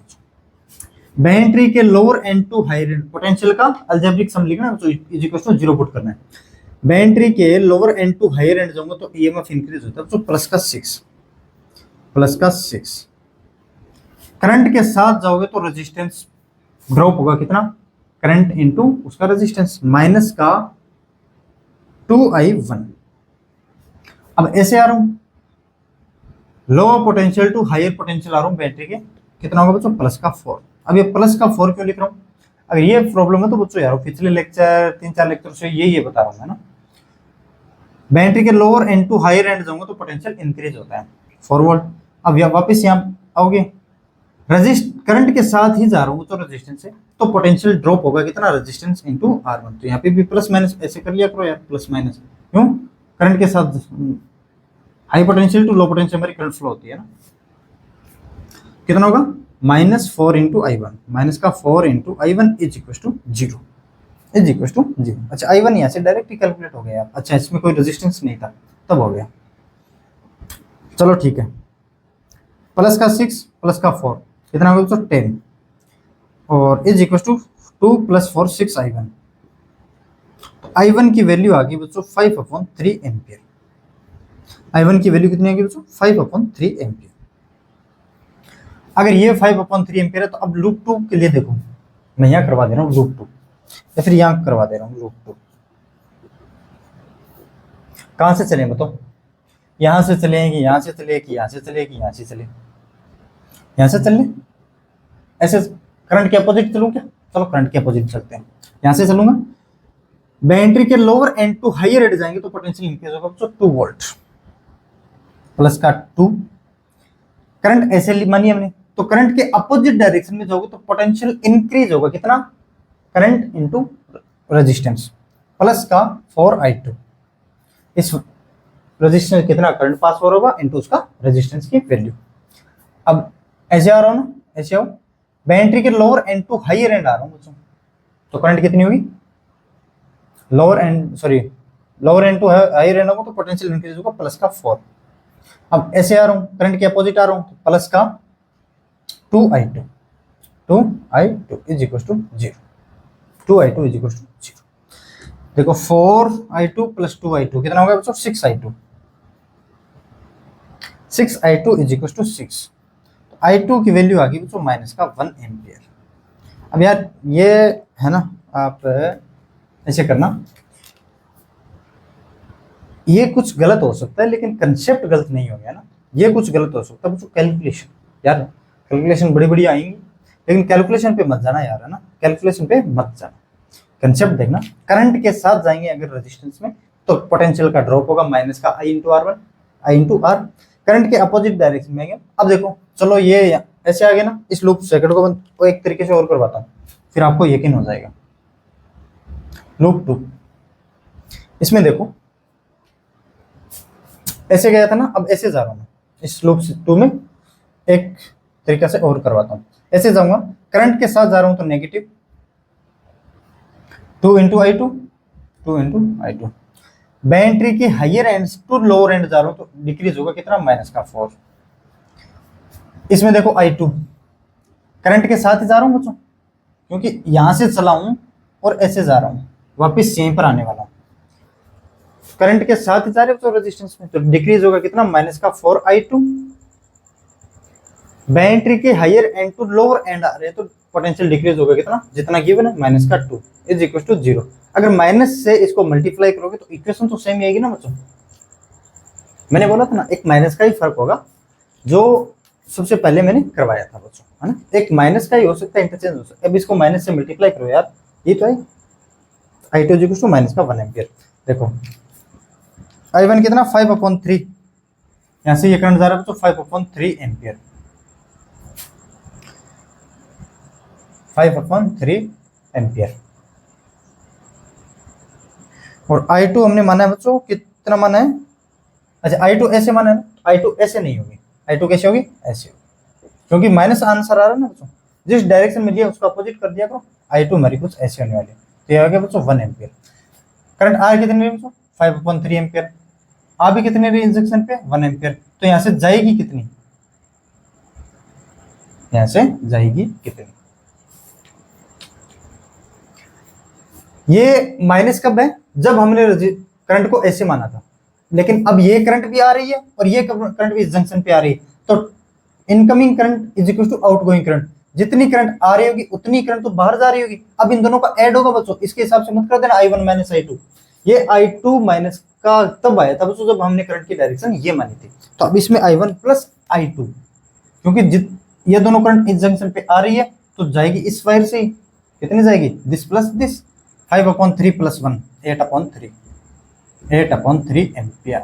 बैटरी के lower end to higher end, potential का अलजेब्रिक सम लिखना है, तो इज इक्वल टू 0 पुट करना है। बैटरी के lower end to higher end जाऊंगा तो ईएमएफ इंक्रीज होता है, तो प्लस का 6, प्लस का 6। करंट के साथ जाओगे तो रेजिस्टेंस ड्रॉप होगा कितना, करंट इनटू उसका रेजिस्टेंस, माइनस का 2I1। अब ऐसे आ रहा हूं, low potential to higher potential आ रहा हूं बैटरी के, कितना होगा बच्चों, प्लस का 4। अब ये प्लस का 4 क्यों लिख रहा हूं, अगर ये प्रॉब्लम है तो बच्चों यार पिछले लेक्चर 3-4 लेक्चर से ये बता रहा हूं मैं ना, बैटरी के lower end to higher end जाऊंगा तो पोटेंशियल इंक्रीज होता है, फॉरवर्ड। अब वापस यहाँ आओगे, रेजिस्ट करंट के साथ ही जा रहा हूँ तो रेजिस्टेंस से, तो पोटेंशियल ड्रॉप होगा कितना, रेजिस्टेंस इनटू R1। तो यहाँ पे भी प्लस माइनस ऐसे कर लिया करो यार, प्लस माइनस, क्यों, करंट के साथ high potential to low potential हमारी करंट फ्लो होती है ना। कितना होगा, -4 इंटू I1, माइनस का 4 into I1 is equal to 0, is equal to 0। अच्छा I1 यहाँ से डायरेक्ट ही कैलकुलेट हो गया। अच्छा इसमें कोई रेजिस्टेंस नहीं था तब हो गया, चलो ठीक है। प्लस का 6 प्लस का 4 कितना होगा, तो 10 और is equal to 2 + 4 6 I1। I1 की वैल्यू आ गई बच्चों 5/3 एम्पियर। I1 की वैल्यू कितनी आ गई बच्चों, 5/3 एम्पियर। अगर ये 5/3 एम्पियर है तो अब लूप 2 के लिए देखो, मैं यहाँ करवा दे रहा हूँ लूप 2, या फिर यहाँ करवा दे रहा हूँ लूप 2। कहाँ से चले बताओ, यहाँ से चलेगी, यहाँ से चलेगी, यहाँ से चलेगी, यहाँ से चले, यहाँ से चलने, ऐसे करंट के अपोजिट चलूं क्या, चलो करंट के अपोजिट चलते हैं, यहाँ से चलूंगा। बैटरी के lower end to higher end जाएंगे तो पोटेंशियल इंक्रीज होगा तो 2 वोल्ट, प्लस का 2। करंट ऐसे मानिए हमने, तो करंट के अपोजिट डायरेक्शन में जाओगे तो पोटेंशियल इंक्रीज होगा कितना, करंट इनटू रेजिस्टेंस, प्लस का 4I2। इस रेजिस्टेंस कितना करंट पास हो होगा इनटू उसका रेजिस्टेंस की वैल्यू। अब ऐसे आ रहा हूं ना, ऐसे आओ, बैटरी के lower end to higher end आ रहा हूं बच्चों, तो करंट कितनी होगी, lower end to higher end होगा तो पोटेंशियल इंक्रीज होगा प्लस का 4। अब ऐसे आ रहा हूं, करंट के अपोजिट आ रहा हूं, तो प्लस का 2I2 is equal to 0, 2I2 is equal to 0। देखो 4I2 + 2I2 कितना होगा बच्चों, 6I2 is equal to 6। I2 की वैल्यू आ गई बच्चों माइनस का 1 एम्पियर। अब यार ये है ना, आप ऐसे करना, ये कुछ गलत हो सकता है लेकिन कंसेप्ट गलत नहीं हो गया ना। ये कुछ गलत हो सकता है बच्चों, कैलकुलेशन, यार कैलकुलेशन बड़ी बड़ी आएंगी लेकिन कैलकुलेशन पे मत जाना यार, है ना, कैलकुलेशन पे मत जाना। कंसेप्ट देखना, करंट के साथ जाएंगे अगर रेजिस्टेंस में तो पोटेंशियल का ड्रॉप होगा माइनस का I into R1, I into R। Current के अपोजिट डायरेक्शन में आएंगे। अब देखो चलो ये ऐसे आ गया ना, इस लूप सेकंड को एक तरीके से और करवाता हूँ फिर आपको यकीन हो जाएगा। लूप 2, इसमें देखो ऐसे गया था ना, अब ऐसे जा रहा हूँ इस लूप 2 में, एक तरीका से और करवाता हूँ। ऐसे जाऊंगा, करंट के साथ जा रहा हूं तो negative 2 into I2, 2 into I2। Battery की higher end to lower end जा रहा हूं तो डिक्रीज होगा कितना, माइनस का 4। इसमें देखो I2 करंट के साथ ही जा रहा हूं बच्चों, क्योंकि यहां से चला हूं और ऐसे जा रहा हूं, वापस यहीं पर आने वाला हूं। करंट के साथ ही जा रहे हो तो रेजिस्टेंस में, तो डिक्रीज होगा कितना, माइनस का 4I2। बैटरी के higher end to lower end आ रहे हैं तो पोटेंशियल डिक्रीज होगा कितना, जितना गिवन है माइनस का 2 इज इक्वल टू 0। अगर माइनस से इसको मल्टीप्लाई करोगे तो इक्वेशन तो सेम ही आएगी ना बच्चों। मैंने बोला था ना एक माइनस का ही फर्क होगा, जो सबसे पहले मैंने करवाया था बच्चों, है ना, एक माइनस का ही हो सकता है, इंटरचेंज हो सकता है। अब इसको माइनस से मल्टीप्लाई करो यार, ये तो है I2 is equal to minus का 1 एम्पियर। देखो I1 कितना 5/3, यहाँ से ये करंट जा रहा है बच्चों 5/3 एम्पियर, 5/3 एम्पियर। और I2 हमने माना है बच्चों, कितना माना है, अच्छा I2 ऐसे माना है ना, I2 ऐसे नहीं होगी, I2 कैसे होगी, ऐसे होगी, क्योंकि माइनस आंसर आ रहा है ना बच्चों, जिस डायरेक्शन में दिया उसका अपोजिट कर दिया करो। I2 हमारी कुछ ऐसे होने वाली, तो ये आ गया बच्चों 1 एम्पियर। करंट आ कितने बच्चों 5/3 एम्पियर, आ भी कितने रही इंजेक्शन पे 1 एम्पियर, तो यहां से जाएगी कितनी, यहां से जाएगी कितनी। ये माइनस कब है, जब हमने करंट को ऐसे माना था, लेकिन अब ये करंट भी आ रही है और ये करंट भी जंक्शन पे आ रही है, तो incoming current is equal to outgoing current. जितनी करंट आ रही होगी उतनी करंट तो बाहर जा रही होगी। अब इन दोनों का ऐड होगा बच्चों, इसके हिसाब से मत कर देना I1 माइनस I2। ये I2 माइनस का तब आया था बच्चों जब हमने करंट की डायरेक्शन ये मानी थी। तो अब इसमें I1 प्लस I2, क्योंकि ये दोनों करंट इस जंक्शन पे आ रही है तो जाएगी इस वायर से, कितनी जाएगी, this plus this, 5/3 plus 1 8/3 ampere.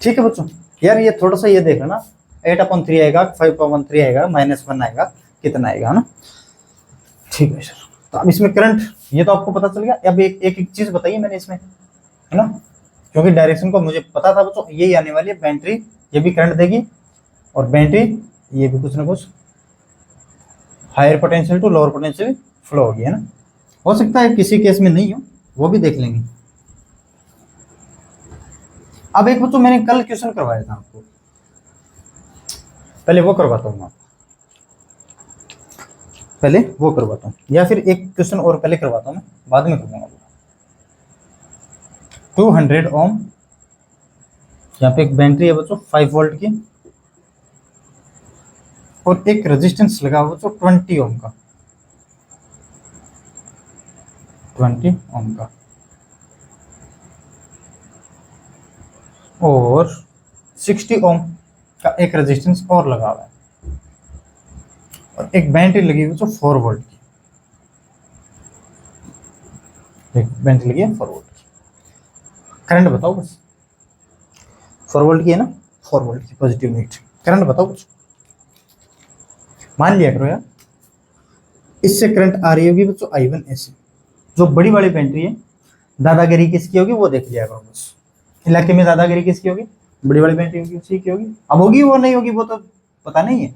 ठीक है बच्चों, यार ये थोड़ा सा ये देख लेना, 8/3 आएगा, 5/3 आएगा, -1 आएगा, कितना आएगा ना। ठीक है सर, तो अब इसमें करंट ये तो आपको पता चल गया। अब एक चीज बताइए मैंने इसमें, है ना, क्योंकि डायरेक्शन को मुझे पता था बच्चों यही आने वाली है, बैटरी ये भी करंट देगी और बैटरी ये भी कुछ ना कुछ higher potential to lower potential flow होगी, है ना। हो सकता है किसी केस में नहीं हो, वो भी देख लेंगे। अब एक बच्चों मैंने कल क्वेश्चन करवाया था आपको, पहले वो करवाता हूँ आपको, पहले वो करवाता हूँ, या फिर एक क्वेश्चन और पहले करवाता हूँ मैं, बाद में करूँगा। 200 ओम, यहाँ पे एक बैटरी है बच्चों 5 वोल्ट की, और एक रेजिस्टेंस लगा हुआ बच्चों 20 ओम का, 20 ओम का, और 60 ओम का एक रेजिस्टेंस और लगा हुआ है, और एक बैटरी लगी हुई है 4 वोल्ट की, एक बैटरी लगी है 4 वोल्ट की। करंट बताओ बस, 4 वोल्ट की है ना, 4 वोल्ट की पॉजिटिव नेगेटिव, करंट बताओ कुछ, मान लिया करो यार। इससे करंट आ रही होगी बच्चों I1 ऐसे, जो बड़ी वाली बैटरी है, दादागिरी किसकी होगी वो देख लिया करो बस। इलाके में दादागिरी किसकी होगी, बड़ी वाली बैटरी होगी, उसी की होगी। अब होगी वो नहीं होगी वो तो पता नहीं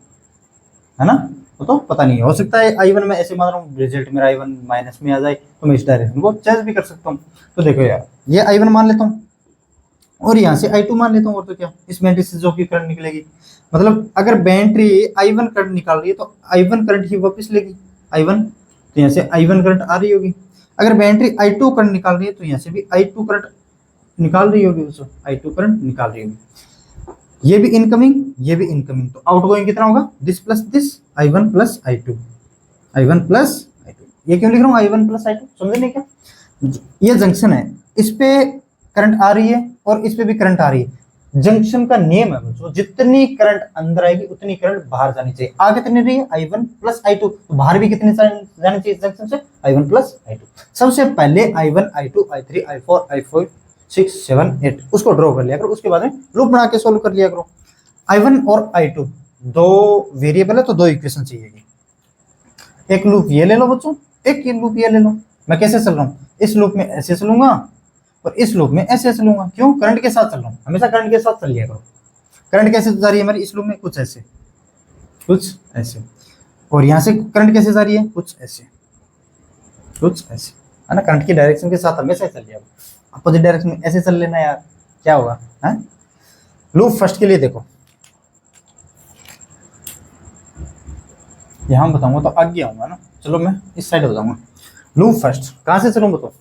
है ना, वो तो पता नहीं है। हो सकता है I1 में ऐसे मान रहा हूँ, रिजल्ट मेरा I1 माइनस में आ जाए तो मैं इस डायरेक्शन को चेंज भी कर सकता हूँ। तो देखो यार, ये I1 मान लेता हूँ और यहाँ से I2 मान लेता हूँ, और तो क्या, इस बैटरी से जो की करंट निकलेगी, मतलब अगर बैटरी I1 करंट निकाल रही है तो I1 करंट ही वापस लेगी I1, तो यहाँ से I1 करंट आ रही होगी। अगर बैटरी I2 करंट निकाल रही है तो यहाँ से भी I2 करंट निकाल रही होगी, उसको I2 करंट निकाल रही होगी। ये भी इनकमिंग, ये भी इनकमिंग, तो आउटगोइंग कितना होगा, this plus this, I1 plus I2, I1 plus I2। ये क्यों लिख रहा हूँ I1 प्लस I2, समझ नहीं क्या? ये जंक्शन है, इस पे करंट आ रही है और इस पे भी करंट आ रही है। जंक्शन का नियम है बच्चों, जितनी करंट अंदर आएगी उतनी करंट बाहर जानी चाहिए। आ कितनी रही है, I1 प्लस I2, तो बाहर भी कितनी जानी चाहिए जंक्शन से, I1 प्लस I2। सबसे पहले I1 I2 I3 I4 I5 6 7 8 उसको ड्रॉ कर लिया करो, उसके बाद में लूप बना के सोल्व कर लिया करो। I1 और I2 दो वेरिएबल है तो दो इक्वेशन चाहिए। एक लूप ये ले लो बच्चों, एक ये लूप ये ले लो। मैं कैसे चल रहा हूँ, इस लूप में ऐसे चलूंगा और इस लूप में ऐसे चलूंगा। क्यों, करंट के साथ चल रहा हूँ, हमेशा करंट के साथ चल लिया करो। करंट कैसे जा रही है हमारी इस लूप में, कुछ ऐसे, कुछ ऐसे, और यहाँ से करंट कैसे जा रही है, कुछ ऐसे, कुछ ऐसे, है ना। करंट की डायरेक्शन के साथ हमेशा चल लिया, अपोजिट डायरेक्शन में ऐसे चल लेना यार, क्या होगा, है। लूप फर्स्ट के लिए देखो, यहां बताऊंगा तो आगे आऊंगा ना, चलो मैं इस साइड बताऊंगा। लूप फर्स्ट कहां से चलूं बताओ,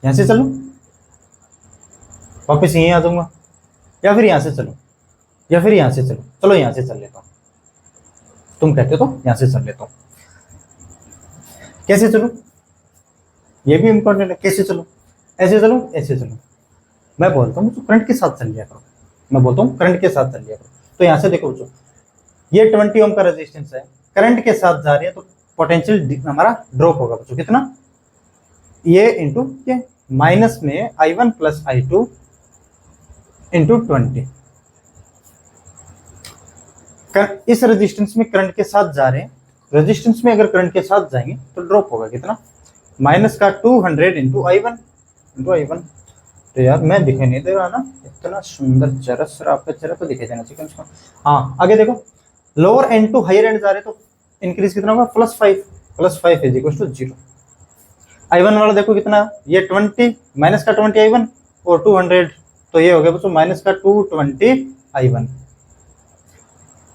यहां से चलूं, वापस यहीं आ जाऊंगा, या फिर यहां से चलूं, या फिर यहां से चलूं। चलो यहां से चल लेता हूं, तुम कहते हो तो यहां से चल लेता हूं। कैसे चलूं, ये भी इंपॉर्टेंट है, कैसे चलूं, ऐसे चलूं, ऐसे चलूं। मैं बोलता हूं करंट के साथ चल लिया करो, मैं बोलता हूं करंट के साथ चल लिया करो। तो यहां से देखो बच्चों, ये 20 ओम का रेजिस्टेंस है, करंट के साथ जा रही है तो पोटेंशियल हमारा ड्रॉप होगा बच्चों, कितना, ये इंटू ये, माइनस में I1 प्लस I2 इंटू 20। इस रेजिस्टेंस में करंट के साथ जा रहे हैं, रेजिस्टेंस में अगर करंट के साथ जाएंगे तो ड्रॉप होगा कितना, माइनस का 200 इंटू I1। तो यार मैं दिखाई नहीं दे रहा ना, इतना सुंदर चरस आपका चेहरा तो दिखाई देना चाहिए उसको। हाँ आगे देखो, lower end to higher end जा रहे तो इंक्रीज कितना होगा, +5 इज इक्वल टू 0। I1 वाला देखो कितना, ये 20 माइनस का 20 I1 और 200, तो ये हो गया बच्चों माइनस का 220 I1,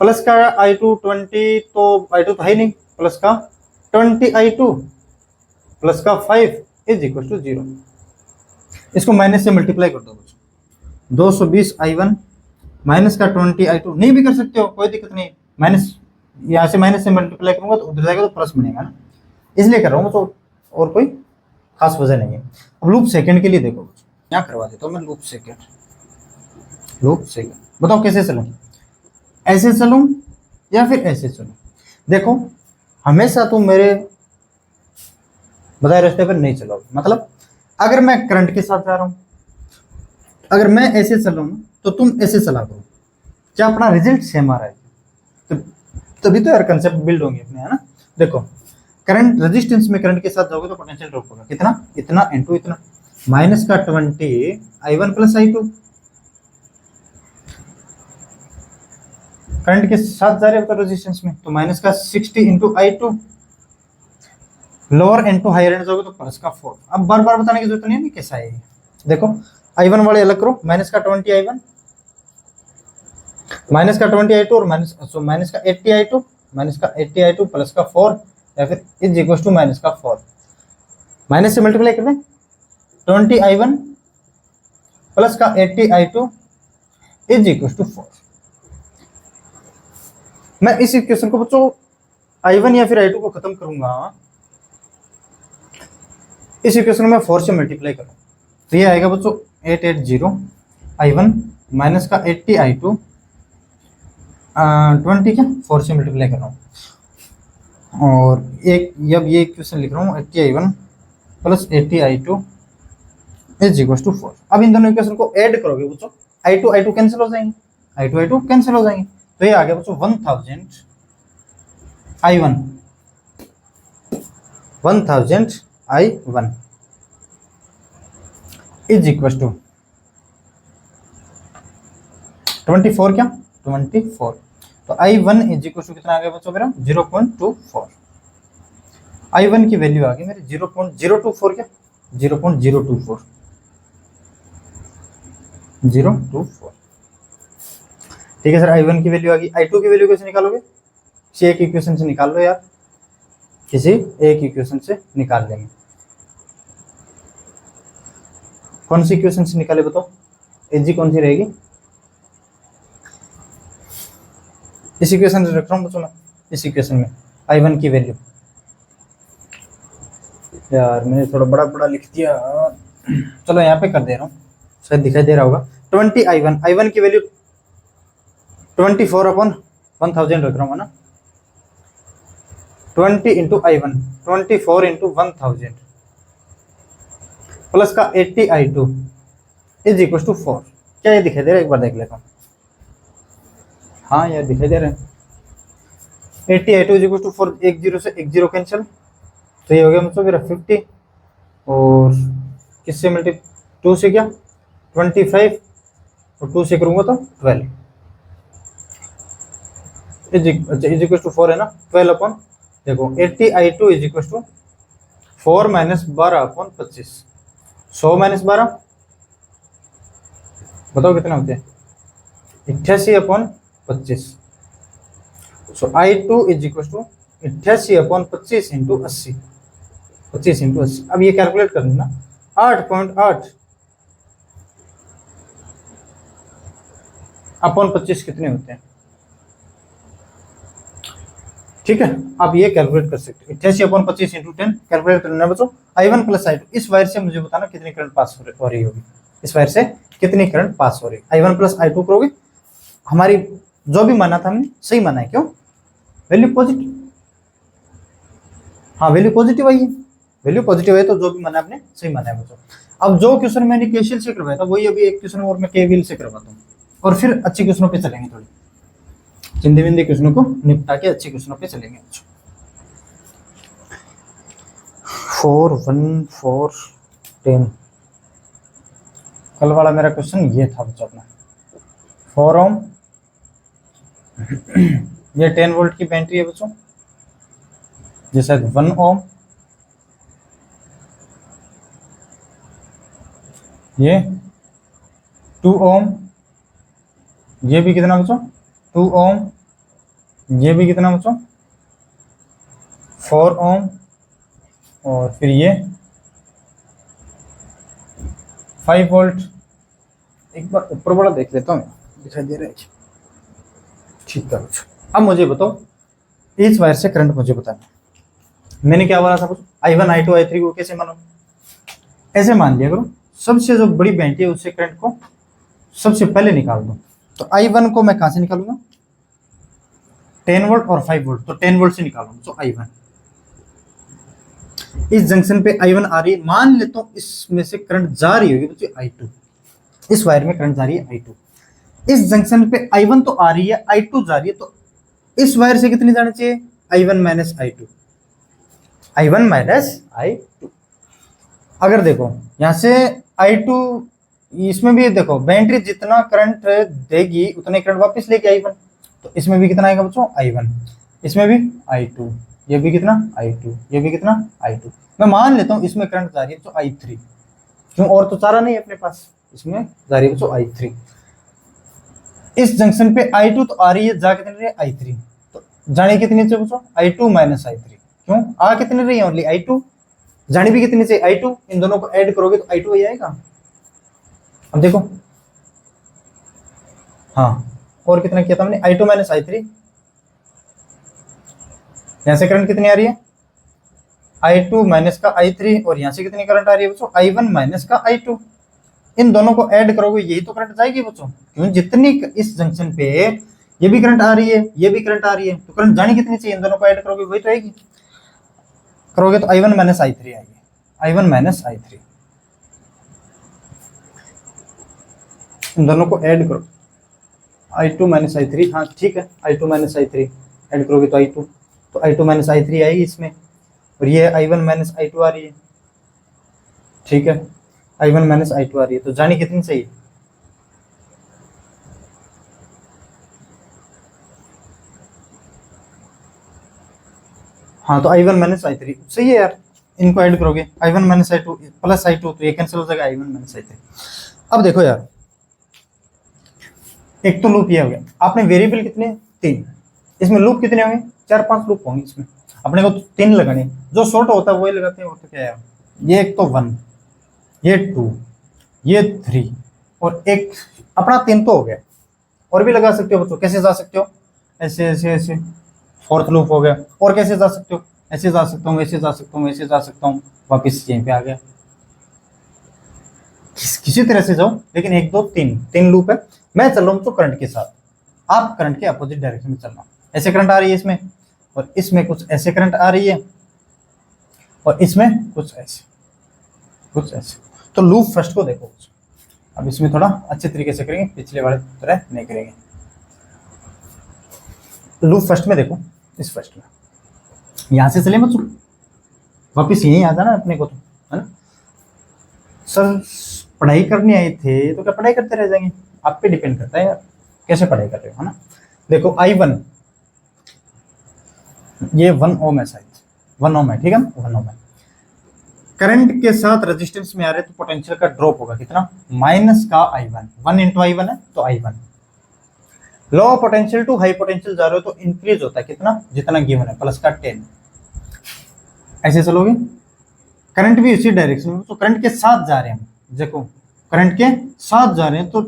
प्लस का I2 20, तो I2 तो है नहीं, प्लस का 20 I2 प्लस का 5 इज इक्वल टू 0। इसको माइनस से मल्टीप्लाई कर दो बच्चों, 220 I1 माइनस का 20 I2, नहीं भी कर सकते हो कोई दिक्कत नहीं, माइनस यहाँ से माइनस से मल्टीप्लाई करूंगा तो उधर जाएगा तो प्लस बनेगा ना, इसलिए कर रहा हूँ तो, और कोई खास वजह नहीं है। अब लूप सेकंड के लिए देखो, यहाँ करवा देता हूँ मैं लूप सेकंड। बताओ कैसे चलूं, ऐसे चलूं या फिर ऐसे चलूं। देखो हमेशा तुम मेरे बताए रास्ते पर नहीं चलोगे, मतलब अगर मैं करंट के साथ जा रहा हूं, अगर मैं ऐसे चल रहा हूं तो तुम ऐसे चला करो, क्या अपना रिजल्ट सेम आ रहा है, तो तभी तो यार कंसेप्ट बिल्ड होंगे अपने, है ना। देखो करंट रेजिस्टेंस में करंट के साथ जाओगे तो पोटेंशियल ड्रॉप होगा कितना, इतना इंटू इतना, माइनस का 20 I1 प्लस I2, करंट के साथ जा रहे हो तो रेजिस्टेंस में तो माइनस का 60 into I2, lower into higher end जाओगे तो प्लस का 4। अब बार बार बताने की जरूरत नहीं है कैसा है। देखो I1 वाले अलग करो, माइनस का 20 I1, माइनस का 20 I2 और माइनस का 80 I2, माइनस का 80 I2 प्लस का 4, या फिर इज इक्वल टू माइनस का 4, माइनस से मल्टीप्लाई कर दें, 20 I1 प्लस का 80 I2 इज इक्वल टू 4। मैं इस इक्वेशन को बच्चों I1 या फिर I2 को खत्म करूंगा, इस इक्वेशन में 4 से मल्टीप्लाई करूं तो ये आएगा बच्चों 880 I1 माइनस का 80 I2, 20 क्या 4 से मल्टीप्लाई कर रहा हूँ, और एक अब ये इक्वेशन लिख रहा हूँ 80 I1 plus 80 I2 is equal to 4। अब इन दोनों इक्वेशन को ऐड करोगे बच्चों, I2 कैंसिल हो जाएंगे, I2 कैंसिल हो जाएंगे, तो ये आ गया बच्चों 1000 I1 इज इक्वल टू 24 क्या 24, तो I1 इज इक्वल टू कितना आ गया बच्चों मेरा 0.24। I1 की वैल्यू आ गई मेरी 0.024 क्या 0.024 ठीक है सर। I1 की वैल्यू आ गई, I2 की वैल्यू कैसे निकालोगे, किसी एक इक्वेशन से निकाल लो यार, किसी एक इक्वेशन से निकाल लेंगे। कौन सी इक्वेशन से निकाले बताओ, एजी कौन सी रहेगी, इस इक्वेशन से रख रहा हूँ बच्चों मैं, इस इक्वेशन में I1 की वैल्यू, यार मैंने थोड़ा बड़ा बड़ा लिख दिया, चलो यहाँ पे कर दे रहा हूँ, शायद दिखाई दे रहा होगा। 20 I1 की वैल्यू 24/1000 रख रहा हूँ ना, 20 इंटू I1 24 इंटू 1000 प्लस का 80 I2 इज इक्वल टू 4। क्या ये दिखाई दे रहा है? एक बार देख लेता हूँ। हाँ यार दिखाई दे रहा है। 80 I2 इज इक्वल टू 4, एक जीरो से एक जीरो कैंसिल, तो ये हो गया मतलब मेरा 50, और किससे मल्टी 2 से क्या 25, और 2 से करूँगा तो 12 इज इक्वल टू 4 है ना, 12 देखो 80 I2 is equal to 4 minus 12/25, 100 minus 12 बताओ कितना होते हैं, 88/25। So I2 is equal to 88/25 into 80, 25 into 80। अब ये कैलकुलेट कर लेना, 8.8/25 कितने होते हैं, ठीक है। आप ये कैलकुलेट कर सकते हो, 88/25 इंटू 10 कैलकुलेट करना बच्चों। I1 प्लस I2, इस वायर से मुझे बताना कितनी करंट पास हो रही होगी, इस वायर से कितनी करंट पास हो रही है। I1 प्लस I2 करोगे, हमारी जो भी माना था हमने सही माना है, क्यों? वैल्यू पॉजिटिव, हाँ वैल्यू पॉजिटिव आई है, वैल्यू पॉजिटिव है तो जो भी माना आपने सही माना है बच्चों। अब जो क्वेश्चन मैंने केसीएल से करवाया था वही अभी एक क्वेश्चन और मैं केवीएल से करवाता हूँ, और फिर अच्छे क्वेश्चनों पे चलेंगे, थोड़ी चिंदी विंदी क्वेश्चनों को निपटा के अच्छे क्वेश्चनों पे चलेंगे। 4 1 4 10 कल वाला मेरा क्वेश्चन ये था बच्चों अपना, 4 ओम ये 10 वोल्ट की बैटरी है बच्चों, जैसे 1 ओम, ये 2 ओम, ये भी कितना बच्चों 2 ओम, ये भी कितना बच्चों 4 ओम, और फिर ये 5 वोल्ट। एक बार ऊपर बड़ा देख लेता हूँ, दिखाई दे रहा है, ठीक है। अब मुझे बताओ इस वायर से करंट मुझे बताना, मैंने क्या बोला था कुछ, I1 I2 I3 को कैसे मानो, ऐसे मान लिया करो, सबसे जो बड़ी बैटरी है उससे करंट को सबसे पहले निकाल दो। तो I1 को मैं कहां से निकालूंगा, 10 वोल्ट और 5 वोल्ट, तो 10 वोल्ट से निकालूंगा। तो I1 इस जंक्शन पे I1 आ रही है, मान लेता हूं इसमें से करंट जा रही होगी बच्चों I2, इस वायर में करंट जा रही है I2, इस जंक्शन पे I1 तो आ रही है, I2 जा रही है, तो इस वायर से कितनी जानी चाहिए, I1 minus I2, I1 minus I2। अगर देखो यहां से I2, इसमें भी देखो बैटरी जितना करंट देगी उतने करंट वापस लेके I1, तो इसमें भी कितना आएगा बच्चों I1, इसमें भी I2, ये भी कितना I2, ये भी कितना I2। मैं मान लेता हूँ इसमें करंट जा रही है तो I3, क्यों और तो चारा नहीं है अपने पास, इसमें जा रही है तो I3। इस जंक्शन पे I2 तो आ रही है, जा कितनी रही है I3, तो जानी कितनी चाहिए बच्चों I2 माइनस I3, क्यों आ कितनी रही है ओनली I2, जानी भी कितनी चाहिए I2, इन दोनों को ऐड करोगे तो I2 ही आएगा। अब देखो हाँ, और कितना किया था हमने I2 माइनस I3, यहां से करंट कितनी आ रही है I2 माइनस का I3, और यहां से कितनी करंट आ रही है बच्चों I1 माइनस का I2, इन दोनों को ऐड करोगे यही तो करंट जाएगी बच्चों, क्यों जितनी इस जंक्शन पे ये भी करंट आ रही है, ये भी करंट आ रही है, तो करंट जानी कितनी चाहिए, इन दोनों को ऐड करोगे वही तो आएगी, करोगे तो I1 माइनस I3 आएगी, I1 माइनस I3, इन दोनों को ऐड करो I2 माइनस I3, हाँ ठीक है I2 माइनस I3 ऐड करोगे तो I2, तो I2 माइनस I3 आएगी इसमें, और ये I1 माइनस I2 आ रही है, ठीक है I1 माइनस I2 आ रही है, तो जानी कितनी चाहिए, हाँ तो I1 माइनस I3 सही है यार, इनको ऐड करोगे I1 minus I2 plus I2, तो ये कैंसिल हो जाएगा I1 माइनस I3। अब देखो यार, एक तो लूप ये हो गया, आपने वेरिएबल कितने 3, इसमें लूप कितने होंगे 4-5 लूप होंगे, इसमें अपने को 3 लगाने, जो शॉर्ट होता है वही लगाते हैं, और तो क्या है, ये एक तो 1, ये 2, ये 3, और एक अपना 3 तो हो गया, और भी लगा सकते हो बच्चों, कैसे जा सकते हो, ऐसे ऐसे ऐसे, फोर्थ लूप हो गया। और कैसे जा सकते हो, ऐसे जा सकता हूँ, ऐसे जा सकता हूँ, ऐसे जा सकता हूँ, वापिस यहीं पे आ गया। किसी तरह से जाओ, लेकिन 1 2 3 3 लूप है। मैं चल रहा हूँ तो करंट के साथ, आप करंट के अपोजिट डायरेक्शन में चलना। ऐसे करंट आ रही है इसमें, और इसमें कुछ ऐसे करंट आ रही है, और इसमें कुछ ऐसे कुछ ऐसे। तो लूप फर्स्ट को देखो। अब इसमें थोड़ा अच्छे तरीके से करेंगे, पिछले वाले तरह नहीं करेंगे। लूप फर्स्ट में देखो, इस फर्स्ट में यहां से चले बच्चों, वापिस यहीं आ जाना अपने को, तो है ना। सर पढ़ाई करने आए थे तो क्या पढ़ाई करते रह जाएंगे, आप पे डिपेंड करता है यार कैसे पढ़ाई कर रहे हो, है ना। देखो I1 ये 1 ओम है, शायद 1 ओम है, ठीक है ना, 1 ओम है। करंट के साथ रेजिस्टेंस में आ रहे तो पोटेंशियल का ड्रॉप होगा कितना, माइनस का I1, 1 इंटू I1 है तो I1। Low potential to high potential जा रहे हो तो इंक्रीज होता है कितना, जितना गिवन है, प्लस का 10। ऐसे चलोगे, करंट भी उसी डायरेक्शन में, तो करंट के साथ जा रहे हैं, देखो करंट के साथ जा रहे हैं तो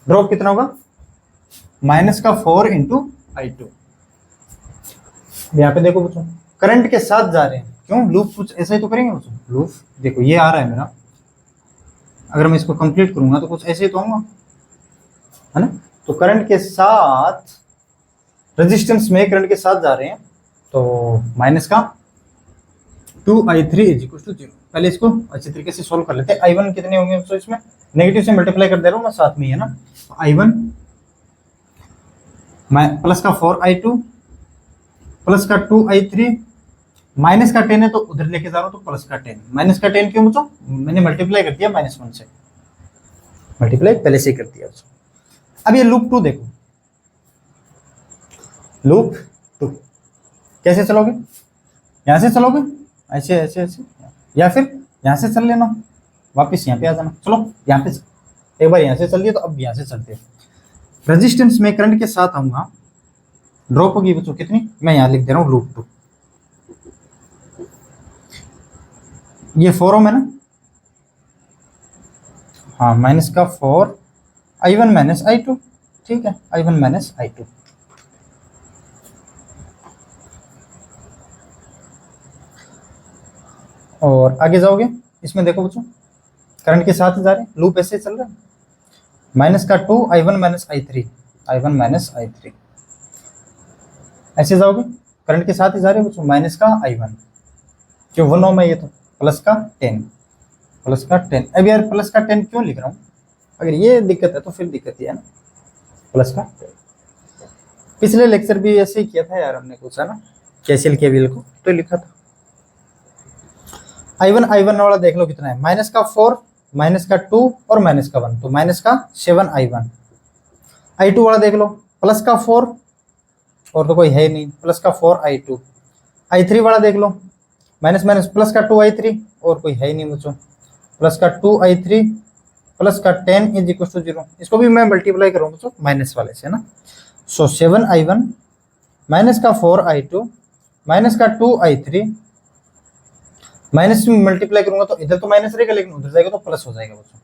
ड्रॉप कितना होगा, माइनस का 4 इंटू I2। यहाँ पे देखो बच्चों, करंट के साथ जा रहे हैं, क्यों, लूप कुछ ऐसा ही तो करेंगे बच्चों। लूप देखो ये आ रहा है मेरा, अगर मैं इसको कंप्लीट करूंगा तो कुछ ऐसे ही तो आऊंगा, है ना। तो करंट के साथ रेजिस्टेंस में करंट के साथ जा रहे हैं तो माइनस का 2I3 इज इक्वल टू 0। पहले इसको अच्छी तरीके से सोल्व कर लेते हैं। I1 कितने होंगे, तो इसमें नेगेटिव से मल्टीप्लाई कर दे रहा हूँ मैं साथ में, है ना। I1 प्लस का 4I2 प्लस का 2I3 माइनस का 10 है तो उधर लेके जा रहा हूँ तो प्लस का 10। माइनस का 10 क्यों बच्चों, मैंने मल्टीप्लाई कर दिया -1 से, मल्टीप्लाई पहले से ही कर दिया। अब ये लूप 2 देखो, लूप 2 कैसे चलोगे, यहां से चलोगे ऐसे ऐसे ऐसे, या फिर यहां से चल लेना, वापस यहाँ पे आ जाना। चलो यहाँ पे एक बार यहाँ से चल दिया तो अब यहाँ से चलते हैं। रेजिस्टेंस में करंट के साथ आऊंगा, ड्रॉप होगी बच्चों कितनी, मैं यहाँ लिख दे रहा हूँ लूप 2। ये 4 ओम है ना, हाँ, माइनस का 4 I1 माइनस I2, ठीक है, I1 माइनस I2। और आगे जाओगे, इसमें देखो बच्चों करंट के साथ ही जा रहे हैं, लूप ऐसे चल रहा है, माइनस का 2 I1 minus I3, I1 minus I3। ऐसे जाओगे, करंट के साथ ही जा रहे हो बच्चों, माइनस का I1, क्यों 1 ओम है ये, तो प्लस का 10, प्लस का 10। अब यार प्लस का 10 क्यों लिख रहा हूँ, अगर ये दिक्कत है तो फिर दिक्कत ही है ना, प्लस का 10। पिछले लेक्चर भी ऐसे ही किया था यार हमने कुछ, है ना, कैसल केवीएल को तो लिखा था। I1 वाला देख लो कितना है, माइनस का 4 माइनस का 2 और माइनस का 1, तो माइनस का 7 I1। I2 वाला देख लो, प्लस का 4 और तो कोई है नहीं, प्लस का 4 I2। I3 वाला देख लो, माइनस माइनस प्लस का 2 I3 और कोई है ही नहीं बच्चों, प्लस का 2 I3 प्लस का 10 इज इक्वल टू 0। इसको भी मैं मल्टीप्लाई करूँ बच्चों माइनस वाले से, ना। सो 7 I1 माइनस का 4 I2 माइनस का 2 I3, माइनस में मल्टीप्लाई करूंगा तो इधर तो माइनस रहेगा, लेकिन उधर जाएगा तो प्लस हो जाएगा बच्चों,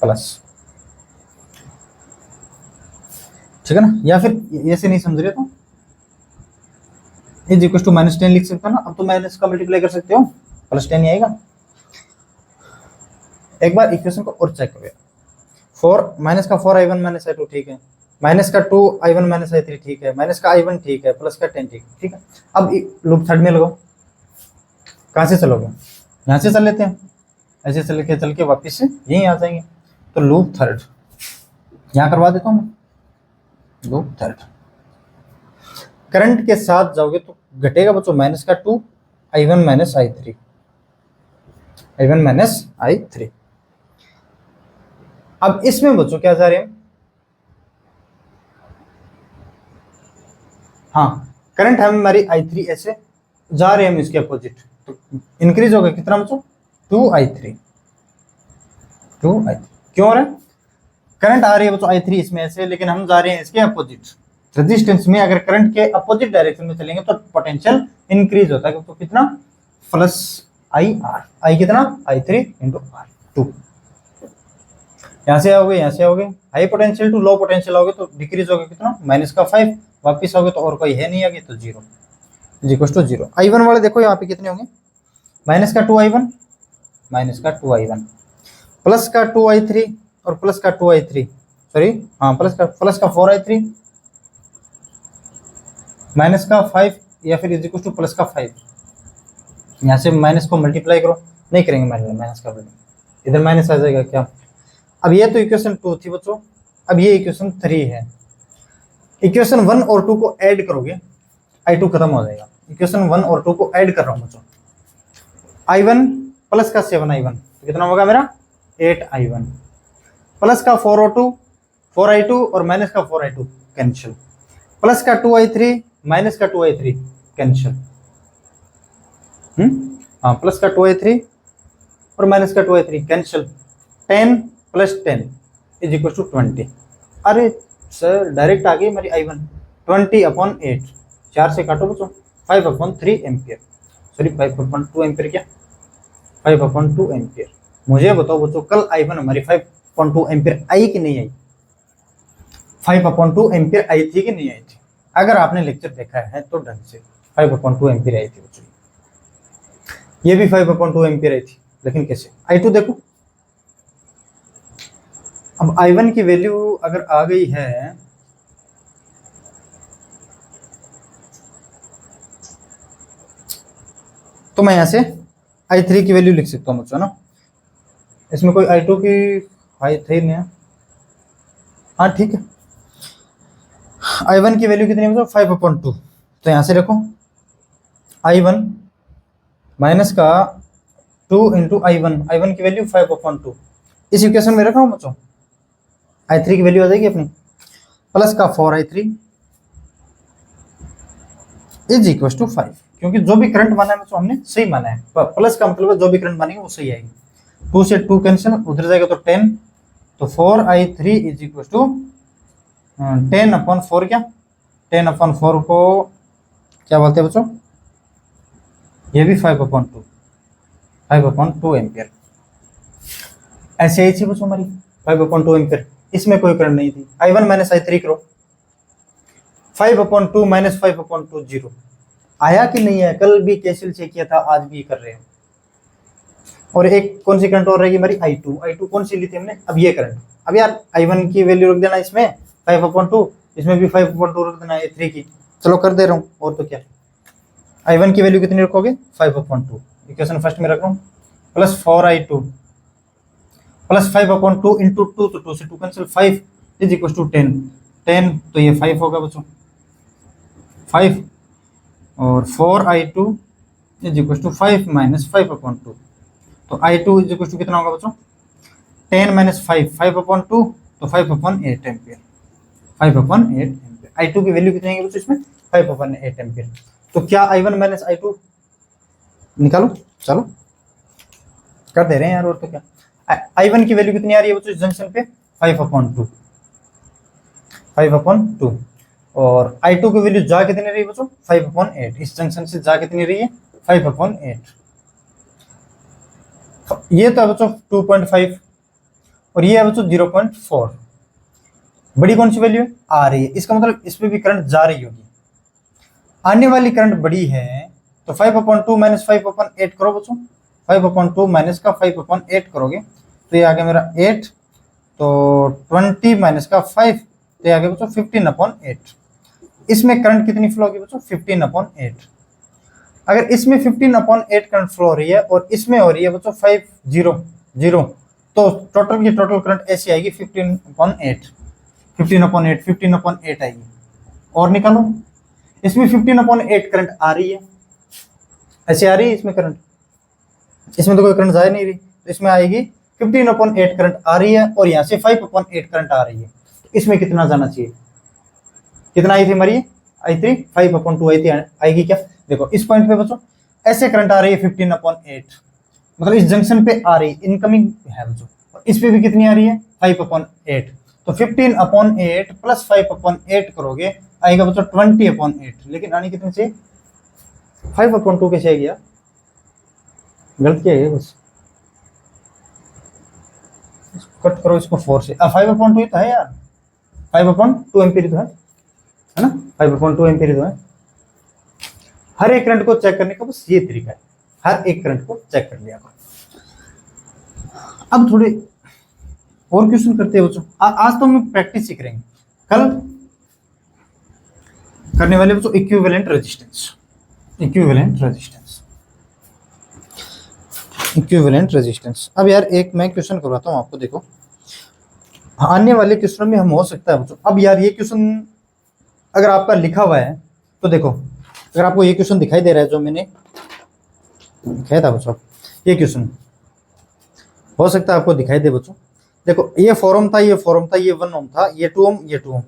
प्लस, ठीक है ना। या फिर ऐसे नहीं समझ रहे तो इज इक्वल टू -10 लिख सकते हो ना, अब तो माइनस का मल्टीप्लाई कर सकते हो, +10 ही आएगा। एक बार इक्वेशन को और चेक करो, 4 माइनस का 4 I1 माइनस I2, ठीक है, माइनस का 2 I1 माइनस I3, ठीक है, माइनस का I1, ठीक है, प्लस का 10, ठीक है। अब लूप थर्ड में लगाओ, कहाँ से चलोगे, यहाँ से चल लेते हैं, ऐसे चल के वापस से यहीं आ जाएंगे। तो लूप थर्ड यहाँ करवा देता हूँ मैं, लूप थर्ड करंट के साथ जाओगे तो घटेगा बच्चों माइनस का 2 I1 minus I3, I1 minus I3। अब इसमें बच्चों क्या जा रहे हैं, हाँ, करंट हमारी I3 ऐसे जा रहे हैं, हम इसके अपोजिट, तो इंक्रीज होगा कितना बच्चों, 2I3। क्यों हो रहा है, करंट आ रही है बच्चों I3 इसमें ऐसे, लेकिन हम जा रहे हैं इसके अपोजिट रेजिस्टेंस में। अगर करंट के अपोजिट डायरेक्शन में चलेंगे तो पोटेंशियल इंक्रीज होता है, तो कितना, प्लस IR, I कितना I3 इंटू R2। यहाँ से आओगे, यहाँ से आओगे, high potential to low potential आओगे तो डिक्रीज होगा कितना, -5, वापिस आओगे तो और कोई है नहीं आगे तो 0 इज इक्वल टू 0। I1 वाले देखो यहाँ पे कितने होंगे, -2I1, -2I1 प्लस का 2I3 और प्लस का 2I3, सॉरी हाँ प्लस का 4I3 माइनस का 5 या फिर इज इक्वल टू प्लस का 5। यहाँ से माइनस को मल्टीप्लाई करो, नहीं करेंगे माइनस का, इधर माइनस आ जाएगा क्या। अब ये तो इक्वेशन 2 थी बच्चों, अब ये इक्वेशन 3 है। इक्वेशन 1 और 2 को ऐड करोगे, I2 खत्म हो जाएगा। इक्वेशन 1 और 2 को ऐड कर रहा हूँ बच्चों, I1 प्लस का 7I1 तो कितना होगा मेरा 8I1 प्लस का 4I2 और माइनस का 4I2 कैंसिल, प्लस का 2I3 माइनस का 2I3 कैंसिल, हाँ प्लस का 2I3 और माइनस का 2I3 cancel, 10 plus 10 is equal to 20। अरे सर डायरेक्ट आ गई हमारी I1 20/8, 4 से काटो बच्चों 5/3 एम्पियर, सॉरी 5/2 एम्पियर, क्या 5/2 एम्पियर। मुझे बताओ बच्चों कल I1 हमारी 5/2 एम्पियर आई कि नहीं आई, 5/2 एम्पियर आई थी कि नहीं आई थी। अगर आपने लेक्चर देखा है तो ढंग से 5/2 एम्पियर आई थी बच्चों, ये भी 5/2 एम्पियर आई थी, लेकिन कैसे। I2 देखो, अब I1 की वैल्यू अगर आ गई है तो मैं यहां से I3 की वैल्यू लिख सकता हूं बच्चों ना, इसमें कोई I2 की I3 नहीं है, हाँ ठीक है। I1 की वैल्यू कितनी है बच्चों 5/2, तो यहां से देखो I1 माइनस का 2 इंटू I1 की वैल्यू 5/2, इस इक्वेशन में रख रहा हूं बच्चों, I3 की वैल्यू आ जाएगी अपनी, प्लस का 4I3 इज इक्वल टू 5, क्योंकि जो भी करंट माना है बच्चों हमने सही माना है, प्लस का मतलब जो भी करंट मानेंगे वो सही आएगी। 2 से 2 कैंसिल, उधर जाएगा तो 10, तो 4I3 इज इक्वल टू 10/4, क्या 10/4 को क्या बोलते हैं बच्चों, ये भी 5/2 एम्पियर, ऐसे आई थी बच्चों हमारी 5/2 एम्पियर, इसमें कोई करंट नहीं थी। I1 माइनस I3 करो, 5/2 माइनस 5/2 0 आया कि नहीं है, कल भी कैंसिल चेक किया था, आज भी कर रहे हैं। और एक कौन सी करंट और रहेगी हमारी I2 कौन सी ली थी हमने, अब ये करंट, अब यार I1 की वैल्यू रख देना इसमें 5/2, इसमें भी 5/2 रख देना I3 की, चलो कर दे रहा हूँ, और तो क्या। I1 की वैल्यू कितनी रखोगे 5/2, इक्वेशन फर्स्ट में रख रहा हूँ, प्लस 4I2 प्लस 5/2 इंटू 2, तो 2 से 2 कैंसिल, 5 इज इक्वल टू 10 तो ये 5 होगा बच्चों 5, और 4I2 is equal to 5 minus 5/2, तो I2 इज इक्वल टू कितना होगा बच्चों 10 माइनस 5/2 तो 5/8 एम्पियर, 5/8 एम्पियर। I2 की वैल्यू कितनी है बच्चों इसमें 5/8 एम्पियर। तो क्या I1 माइनस I2 निकालो, चलो कर दे रहे हैं यार, और तो क्या। I1 की वैल्यू कितनी आ रही है बच्चों इस जंक्शन पे 5/2, और I2 की वैल्यू जा कितनी रही है बच्चों 5/8, इस जंक्शन से जा कितनी रही है 5/8। ये तो है बच्चों 2.5 और ये है बच्चों 0.4, बड़ी कौन सी वैल्यू है आ रही है, इसका मतलब इसमें भी करंट जा रही होगी, आने वाली करंट बड़ी है, तो 5/2 माइनस 5/8 करो बच्चों, 5/2 माइनस का 5/8 करोगे तो ये आ गया मेरा 8, तो 20 माइनस का 5 तो ये आ गया बच्चों 15/8। इसमें करंट कितनी फ्लो होगी बच्चों 15/8। अगर इसमें 15/8 करंट फ्लो हो रही है और इसमें हो रही है बच्चों 5/0 तो टोटल की टोटल करंट ऐसी आएगी 15/8 आएगी। और निकालो, इसमें 15/8 करंट आ रही है, ऐसे आ रही है इसमें करंट, इसमें तो कोई करंट जा नहीं रही, तो इसमें आएगी 15/8 करंट आ रही है, और यहाँ से 5/8 करंट आ रही है, तो इसमें कितना जाना चाहिए, कितना आई थी हमारी I3 5/2 आई थी, आएगी क्या। देखो इस पॉइंट पे बच्चों ऐसे करंट आ रही है 15/8, मतलब इस जंक्शन पे आ रही इनकमिंग है बच्चों, और इस पे भी कितनी आ रही है 5/8, तो 15/8 प्लस 5/8 करोगे आएगा बच्चों 20/8, लेकिन आनी कितनी चाहिए 5/2 कैसे आएगी यार, गलत किया है बस। कट करो इसको 4 से, 5/2 तो है यार, 5/2 एम्पीयर तो है ना, 5/2 एम्पीयर तो है। हर एक करंट को चेक करने का बस ये तरीका है, हर एक करंट को चेक कर लिया करो। अब थोड़े और क्वेश्चन करते हैं बच्चों। आज तो हम प्रैक्टिस सीख रहे हैं, कल करने वाले बच्चों equivalent resistance. Equivalent resistance, equivalent resistance. अब यार एक मैं क्वेश्चन करवाता हूँ आपको, देखो आने वाले क्वेश्चन में हम हो सकता है बच्चों। अब यार ये क्वेश्चन अगर आपका लिखा हुआ है तो देखो, अगर आपको ये क्वेश्चन दिखाई दे रहा है जो मैंने दिखाया था बच्चों, ये क्वेश्चन हो सकता है आपको दिखाई दे बच्चों। देखो ये 4 ओम था, ये 4 ओम था, ये 1 ओम था, ये 2 ओम, ये 2 ओम।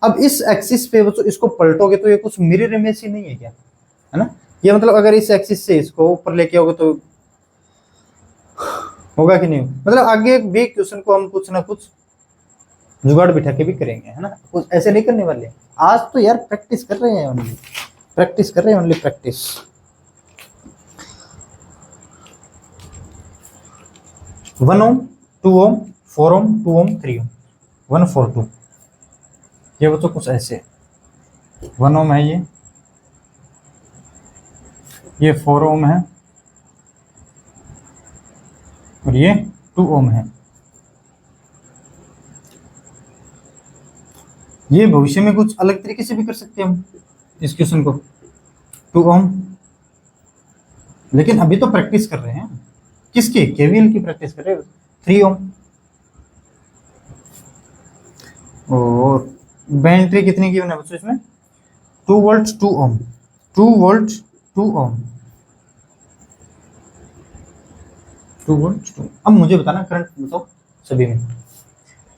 अब इस एक्सिस पे बच्चों इसको पलटोगे तो ये कुछ मिरर इमेज ही नहीं है क्या, है ना। ये मतलब अगर इस एक्सिस से इसको ऊपर लेके आओगे तो होगा कि नहीं, मतलब आगे भी क्वेश्चन को हम कुछ ना कुछ जुगाड़ बिठा के भी करेंगे, है ना, कुछ ऐसे नहीं करने वाले। आज तो यार प्रैक्टिस कर रहे हैं, ओनली प्रैक्टिस कर रहे हैं, ओनली प्रैक्टिस। वन ओम, 2 ओम, 4 ओम, 2 ओम, 3 ओम, 1 4 2। ये बच्चों कुछ ऐसे 1 ओम है, ये 4 ओम है और ये 2 ओम है। ये भविष्य में कुछ अलग तरीके से भी कर सकते हैं हम इस क्वेश्चन को, 2 ओम। लेकिन अभी तो प्रैक्टिस कर रहे हैं, किसकी, केवीएल की प्रैक्टिस कर रहे हैं। 3 ओम और बैटरी कितनी की है बच्चों इसमें, 2 वोल्ट 2 ओम, 2 वोल्ट 2 ओम, 2 वोल्ट 2। अब मुझे बताना करंट बताओ सभी में,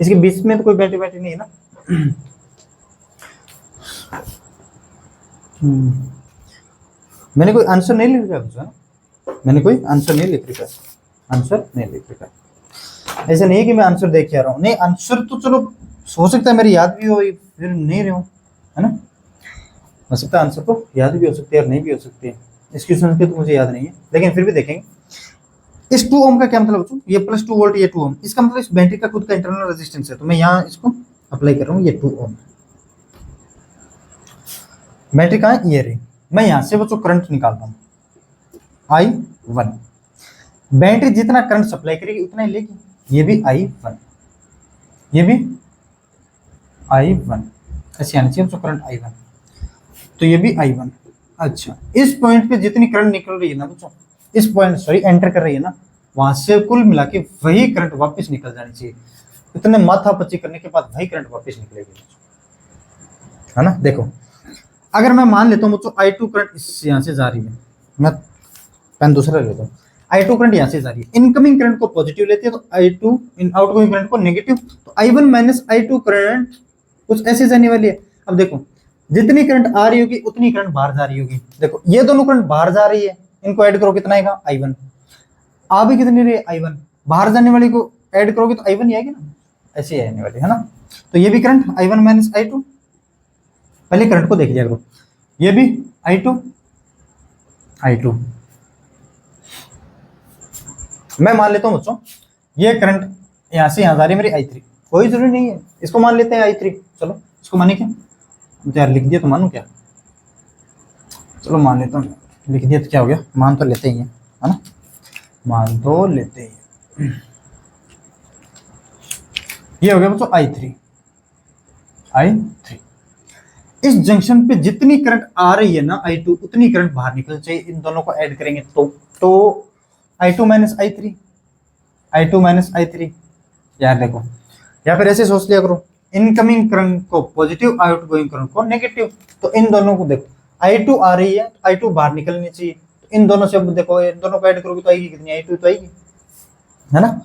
इसके बीच में तो कोई बैटरी नहीं है ना। मैंने कोई आंसर नहीं लिख रखा है, मैंने कोई आंसर नहीं लिख रखा, आंसर नहीं लिख रखा। ऐसा नहीं है कि मैं आंसर देख के आ रहा हूँ, नहीं आंसर तो चलो हो सकता है मेरी याद भी हो, फिर नहीं रहे हो, है ना, हो सकता है आंसर तो याद भी हो सकते हैं और नहीं भी हो सकते हैं। इस क्वेश्चन के तो मुझे याद नहीं है, लेकिन फिर भी देखेंगे। इस 2 ओम का क्या मतलब बच्चों, ये प्लस 2 वोल्ट, ये 2 ओम, इसका मतलब इस बैटरी का खुद का इंटरनल रेजिस्टेंस है, तो मैं यहाँ इसको अप्लाई कर रहा हूँ, ये 2 ओम। बैटरी कहाँ है, ये रही। मैं यहाँ से बच्चों करंट निकाल रहा हूँ, I1। बैटरी जितना करंट सप्लाई करेगी उतना ही लेगी, ये भी I1, ये भी I1, ऐसे आना चाहिए बच्चों करंट I1, तो ये भी I1। अच्छा, इस पॉइंट पे जितनी करंट निकल रही है ना बच्चों, इस पॉइंट सॉरी एंटर कर रही है ना, वहां से कुल मिला के वही करंट वापस निकल जानी चाहिए। इतने माथापच्ची करने के बाद वही करंट वापस निकलेगी, है ना। देखो अगर मैं मान लेता हूँ बच्चों I2 करंट इस यहाँ से जा रही है, मैं पेन दूसरा लेता हूँ, I2 करंट यहाँ से जा रही है, इनकमिंग करंट को पॉजिटिव लेती है तो I2 इन आउटगोइंग करंट को नेगेटिव, तो I1 माइनस I2 करंट कुछ ऐसे जाने वाली है। अब देखो जितनी करंट आ रही होगी उतनी करंट बाहर जा रही होगी। देखो ये दोनों करंट बाहर जा रही है, इनको ऐड करो कितना आएगा, I1। आ भी कितनी रही है, I1, बाहर जाने वाली को ऐड करोगे तो I1 ही आएगी ना, ऐसे ही आने वाली है ना। तो ये भी करंट I1 माइनस I2, पहले करंट को देख लिया करो, ये भी I2। मैं मान लेता हूं बच्चों ये करंट यहां से यहां जा रही है मेरी I3, कोई जरूरी नहीं है, इसको मान लेते हैं I3। चलो इसको माने क्या, यार लिख दिया तो मानू क्या, चलो मान लेता हूँ, लिख दिया तो क्या हो गया, मान तो लेते ही है ना, मान तो लेते ही। ये हो गया बच्चों I3। इस जंक्शन पे जितनी करंट आ रही है ना I2 उतनी करंट बाहर निकलनी चाहिए, इन दोनों को ऐड करेंगे तो I2 minus I3, I2 minus I3। यार देखो या फिर ऐसे सोच लिया करो, इनकमिंग करंट को पॉजिटिव, आउटगोइंग करंट को नेगेटिव, तो इन दोनों को देखो I2 आ रही है तो I2 बाहर निकलनी चाहिए, तो इन दोनों से देखो इन दोनों को ऐड करोगे तो आएगी कितनी, I2 तो आएगी, है ना।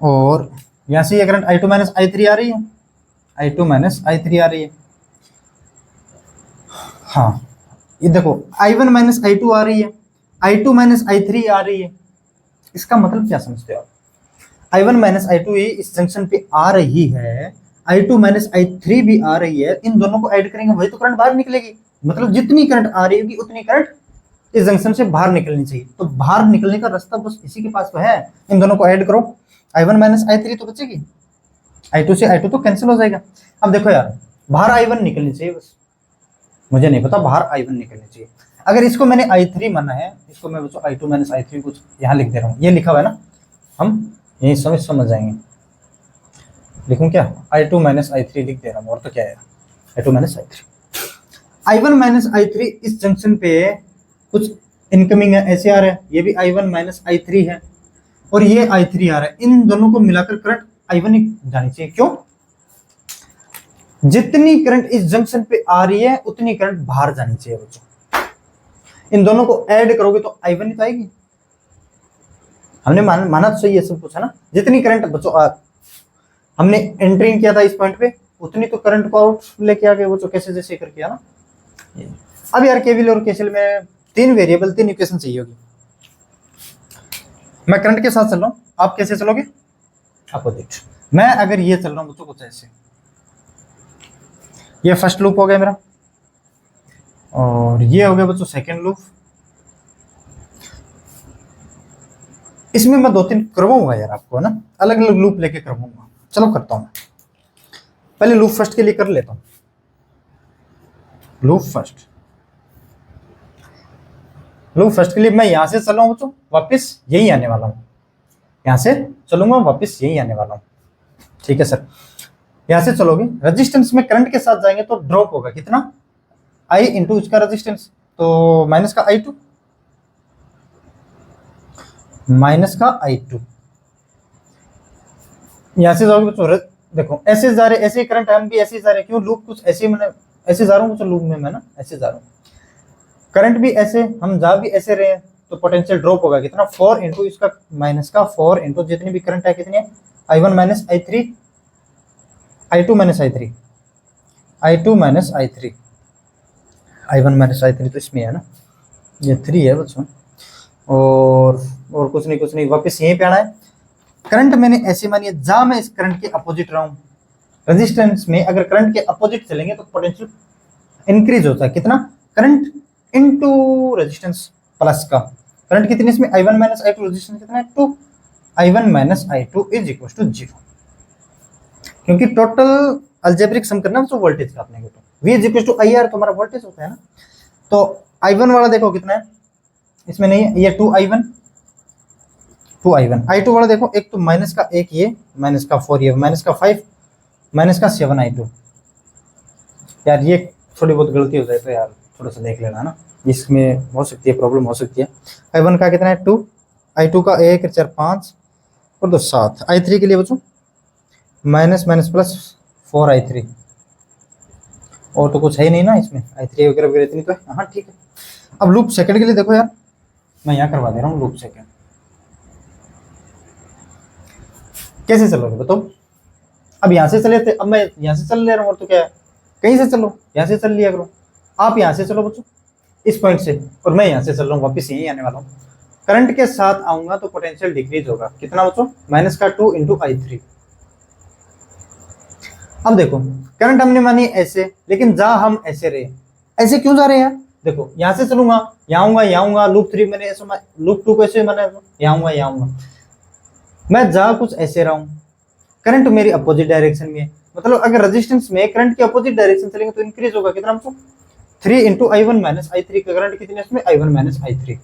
और यहाँ से ये करंट I2 माइनस I3 आ रही है, I2 माइनस I3 आ रही है। हाँ ये देखो I1 माइनस I2 आ रही है, I2 माइनस I3 आ रही है। इसका मतलब क्या समझते हो आप, I1 माइनस I2 इस जंक्शन पे आ रही है, I2 माइनस I3 भी आ रही है, इन दोनों को ऐड करेंगे वही तो करंट बाहर निकलेगी। मतलब जितनी करंट आ रही होगी उतनी करंट इस जंक्शन से बाहर निकलनी चाहिए, तो बाहर निकलने का रास्ता बस इसी के पास तो है, इन दोनों को ऐड करो, I1 माइनस I3 तो बचेगी, I2 से I2 तो कैंसिल हो जाएगा। अब देखो यार, बाहर I1 निकलनी चाहिए, बस मुझे नहीं पता, बाहर I1 निकलनी चाहिए। अगर इसको मैंने I3 माना है, इसको मैं बच्चों I2 माइनस I3 कुछ यहाँ लिख दे रहा हूँ, ये लिखा हुआ है ना, हम यही समझ जाएंगे। लिखूं क्या, I2 माइनस I3 लिख दे रहा हूँ, और तो क्या है, I2 minus I3। I1 minus I3 इस जंक्शन पे कुछ इनकमिंग है, ऐसे आ रहा है, ये भी I1 माइनस I3 है, और ये I3 आ रहा है। इन दोनों को मिलाकर करंट I1 ही जानी चाहिए। क्यों? जितनी करंट इस जंक्शन पे आ रही है उतनी करंट बाहर जानी चाहिए बच्चों। इन दोनों को ऐड करोगे तो I1 ही तो आएगी। हमने माना तो सही है सब कुछ, है ना। जितनी करंट बच्चों हमने एंट्रिंग किया था इस पॉइंट पे, उतनी तो करंट को आउट लेके आ गए बच्चों, कैसे जैसे करके, है ना। अब यार केवीएल और केसीएल में 3 वेरिएबल 3 इक्वेशन चाहिए होगी। मैं करंट के साथ चल रहा हूं, आप कैसे चलोगे, अपोजिट। मैं अगर ये चल रहा हूं बच्चों कुछ ऐसे, ये फर्स्ट लूप हो गया मेरा, और ये हो गया बच्चों सेकंड लूप। इसमें मैं 2-3 करवाऊंगा यार आपको, है ना, अलग अलग लूप लेके करवाऊंगा। चलो करता हूं, पहले लूप फर्स्ट के लिए कर लेता हूं। लूप फर्स्ट के लिए मैं यहां से चल रहा हूं बच्चों, वापस यही आने वाला हूं, यहां से चलूंगा वापस यही आने वाला हूं। ठीक है सर, यहां से चलोगे, रेजिस्टेंस में करंट के साथ जाएंगे तो ड्रॉप होगा कितना, I इंटू इसका रेजिस्टेंस, तो माइनस का I2, माइनस का I2। यहां से जाओगे बच्चों, देखो ऐसे जा रहे, ऐसे करंट, हम भी ऐसे जा रहे, क्यों, लूप कुछ ऐसे, मैंने ऐसे जा रहा हूँ लूप में, मैं ना ऐसे जा रहा हूँ, करंट भी ऐसे, हम जा भी ऐसे रहे हैं, तो पोटेंशियल ड्रॉप होगा कितना, 4 इंटू इसका माइनस का 4 इंटू जितनी भी करंट है कितनी है, I1 minus I3, I2 minus I3, I2 minus I3, I1 minus I3 तो इसमें है ना, ये 3 है बच्चों, और कुछ नहीं, वापस यहीं पे आना है। करंट मैंने ऐसे मानी है, जहां मैं इस करंट के अपोजिट रहा हूं, रेजिस्टेंस में अगर करंट के अपोजिट चलेंगे तो पोटेंशियल इंक्रीज होता है, कितना, करंट इनटू रेजिस्टेंस प्लस का, करंट कितनी इसमें, I1 माइनस I2, रेजिस्टेंस कितना है 2, I1 minus I2 is equal to 0, क्योंकि टोटल अलजेब्रिक सम करना है तो वोल्टेज का अपने को, तो V is equal to IR तो हमारा वोल्टेज होता है ना। तो I1 वाला देखो कितना है, इसमें नहीं है, ये 2I1, I2 वाला देखो, एक तो माइनस का 1 ये, माइनस का 4 ये, माइनस का 5, माइनस का 7 I2। यार ये थोड़ी बहुत गलती हो जाए तो यार थोड़ा सा देख लेना ना, इसमें हो सकती है प्रॉब्लम, हो सकती है। I1 का कितना है 2, I2 का 1 4 5 और 2 7, I3 के लिए बच्चों माइनस माइनस प्लस 4 I3, और तो कुछ है ही नहीं ना इसमें, I3 वगैरह इतनी तो है। हाँ ठीक है। अब लूप सेकंड के लिए देखो यार, मैं यहाँ करवा दे रहा हूँ लूप सेकंड, कैसे चलोगे बताओ। अब यहाँ से चले थे, अब मैं यहाँ से चल ले रहा हूँ, और तो क्या है, कहीं से चलो, यहाँ से चल लिया करो। आप यहाँ से चलो बच्चों इस पॉइंट से, और मैं यहाँ से चल रहा हूँ वापस यहीं आने वाला हूँ। करंट के साथ आऊंगा तो पोटेंशियल डिक्रीज होगा कितना बच्चों, माइनस का 2 इंटू I3। अब देखो करंट हमने मानी ऐसे, लेकिन जहां हम ऐसे रहे, ऐसे क्यों जा रहे हैं, देखो यहाँ से चलूंगा, यहाँ आऊंगा, लूप 3 मैंने ऐसे, लूप 2 को ऐसे माना, यहाँ आऊंगा, मैं जहां कुछ ऐसे रहा हूँ, करंट मेरी अपोजिट डायरेक्शन में है, मतलब अगर रेजिस्टेंस में करंट के अपोजिट डायरेक्शन चलेंगे तो इंक्रीज होगा कितना बच्चों, 3 इंटू I1 माइनस I3 का करंट कितनी है इसमें, I1 minus I3,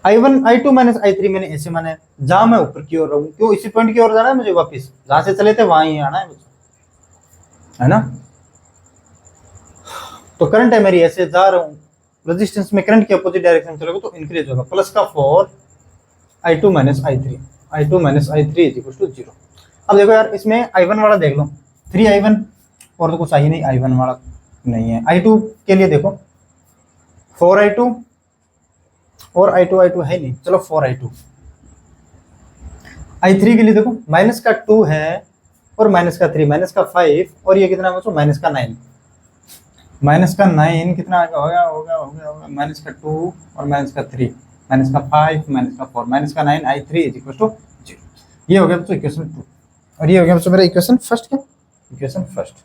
I2 minus I3 मैंने ऐसे माना है, जहां मैं ऊपर की ओर रहूं, क्यों, इसी पॉइंट की ओर जाना है मुझे, वापस जहां से चले थे वहां ही आना है ना। तो करंट है मेरी ऐसे जा रहा हूँ, रेजिस्टेंस में करंट के अपोजिट डायरेक्शन चलोगे तो इंक्रीज होगा, प्लस का 4 I2 minus I3, I2 minus I3 is equal to 0। अब देखो यार इसमें I1 वाला देख लो, 3I1, और तो कुछ आई नहीं, I1 वाला नहीं है। I2 के लिए देखो 4I2 और I2 है नहीं, चलो 4I2। I3 के लिए देखो माइनस का 2 है और माइनस का 3, माइनस का 5, और ये कितना बच्चों, माइनस का 9, माइनस का 9 कितना होगा माइनस का 2 और माइनस का 3, माइनस का 5, माइनस का 4, माइनस का 9, I3 इज इक्वल टू 0। ये हो गया बच्चों इक्वेशन 2, और ये हो गया बच्चों मेरा इक्वेशन फर्स्ट। क्या, इक्वेशन फर्स्ट।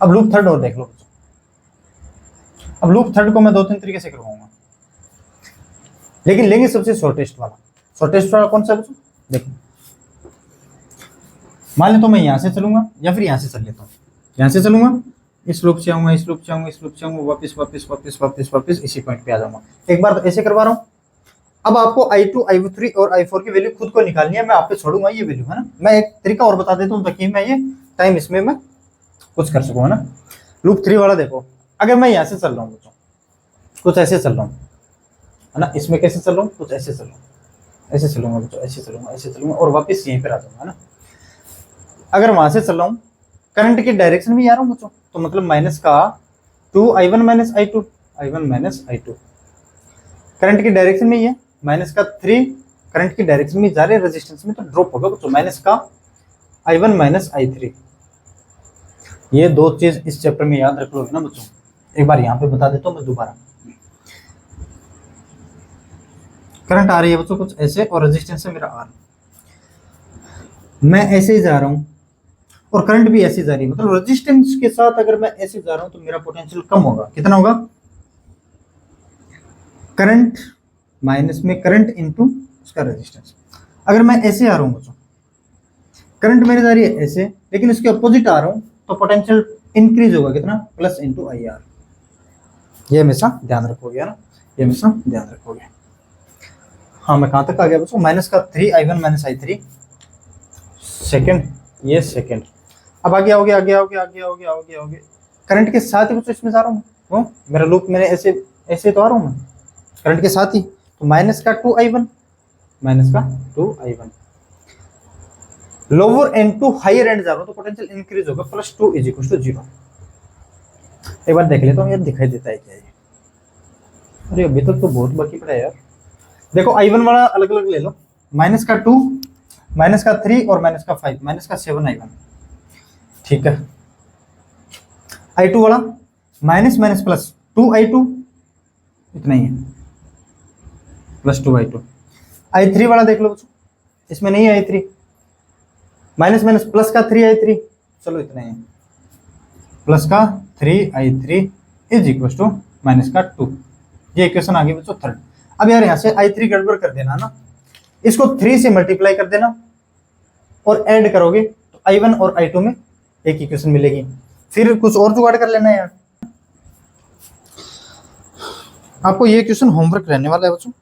अब लूप थर्ड और देख लो बच्चों। अब लूप थर्ड को मैं 2-3 तरीके से करवाऊंगा, लेकिन लेंगे सबसे शॉर्टेस्ट वाला। शॉर्टेस्ट वाला कौन सा है बच्चों? देखो मान ले तो मैं यहाँ से चलूंगा या फिर यहाँ से चल लेता हूँ। यहाँ से चलूंगा, इस लूप से आऊंगा, इस लूप से आऊंगा, इस लूप से आऊंगा, वापस वापस वापस वापस वापस इसी पॉइंट पे आ जाऊंगा। एक बार तो ऐसे करवा रहा हूँ। अब आपको I2, I3 और I4 की वैल्यू खुद को निकालनी है। मैं आप पे छोड़ूंगा ये वैल्यू, है ना। मैं एक तरीका और बता देता हूँ ताकि मैं ये टाइम इसमें मैं कुछ कर सकूँ, है ना। लूप 3 वाला देखो, अगर मैं यहाँ से चल रहा हूँ बच्चों, कुछ ऐसे चल रहा हूँ, है ना। इसमें कैसे चल रहा हूँ? कुछ ऐसे चल रहा हूँ, ऐसे चलूंगा बच्चों, ऐसे चलूंगा, ऐसे चलूंगा और वापस यहीं पर आ जाऊंगा, है ना। अगर वहां से चल रहा हूँ, करंट की डायरेक्शन में आ रहा हूँ बच्चों, तो मतलब माइनस का 2I1 minus I2, I1 minus I2 current की डायरेक्शन में ही है। माइनस का 3 करंट की डायरेक्शन में जा रहे रेजिस्टेंस में, तो ड्रॉप होगा बच्चों माइनस का I1 माइनस I3। ये दो चीज इस चैप्टर में याद रख लोगे ना बच्चों। एक बार यहाँ पे बता देता हूँ मैं दोबारा। करंट आ रही है बच्चों कुछ ऐसे और रेजिस्टेंस है मेरा R। मैं ऐसे ही जा रहा हूँ और करंट भी ऐसे जा रही है, मतलब रेजिस्टेंस के साथ अगर मैं ऐसे जा रहा हूँ तो मेरा पोटेंशियल कम होगा। कितना होगा? करंट माइनस में करंट इनटू उसका रेजिस्टेंस। अगर मैं ऐसे आ रहा हूँ बच्चों, करंट मेरी जा रही है ऐसे, लेकिन इसके अपोजिट आ रहा हूँ, तो पोटेंशियल इंक्रीज होगा। कितना? Plus into IR। ये हमेशा ध्यान रखोगे, है ना, ये हमेशा ध्यान रखोगे। हाँ, मैं कहाँ तक आ गया बच्चों? माइनस का 3I1 माइनस I3 सेकेंड, ये सेकेंड। अब आगे आओगे, आगे आओगे, आगे आओगे, आगे आओगे, करंट के साथ ही बच्चों इसमें जा रहा हूँ। वो मेरा लूप मैंने ऐसे ऐसे तो आ रहा हूँ मैं करंट के साथ ही, तो माइनस का 2I1, माइनस का 2I1। Lower end to higher end जा रहा हूँ तो पोटेंशियल इंक्रीज होगा, प्लस 2 इज इक्वल टू 0। एक बार देख लेता हूँ यार, दिखाई देता है क्या ये? अरे अभी तक तो बहुत बाकी पड़ा है यार। देखो I1 वाला अलग अलग ले लो, माइनस का 2, माइनस का 3 और माइनस का 5, माइनस का 7I1, ठीक है। I2 वाला माइनस माइनस प्लस 2I2, इतना ही है, प्लस 2I2। I3 वाला देख लो बच्चों, इसमें नहीं है I3, माइनस माइनस प्लस का 3I3, चलो इतना ही है, प्लस का 3I3 is equal to minus का 2। ये इक्वेशन आ गई बच्चों थर्ड। अब यार यहाँ से I3 गड़बड़ कर देना ना, इसको 3 से मल्टीप्लाई कर देना और ऐड करोगे तो I1 और I2 में एक इक्वेशन मिलेगी। फिर कुछ और जुगाड़ कर लेना यार। आपको ये क्वेश्चन होमवर्क रहने वाला है बच्चों,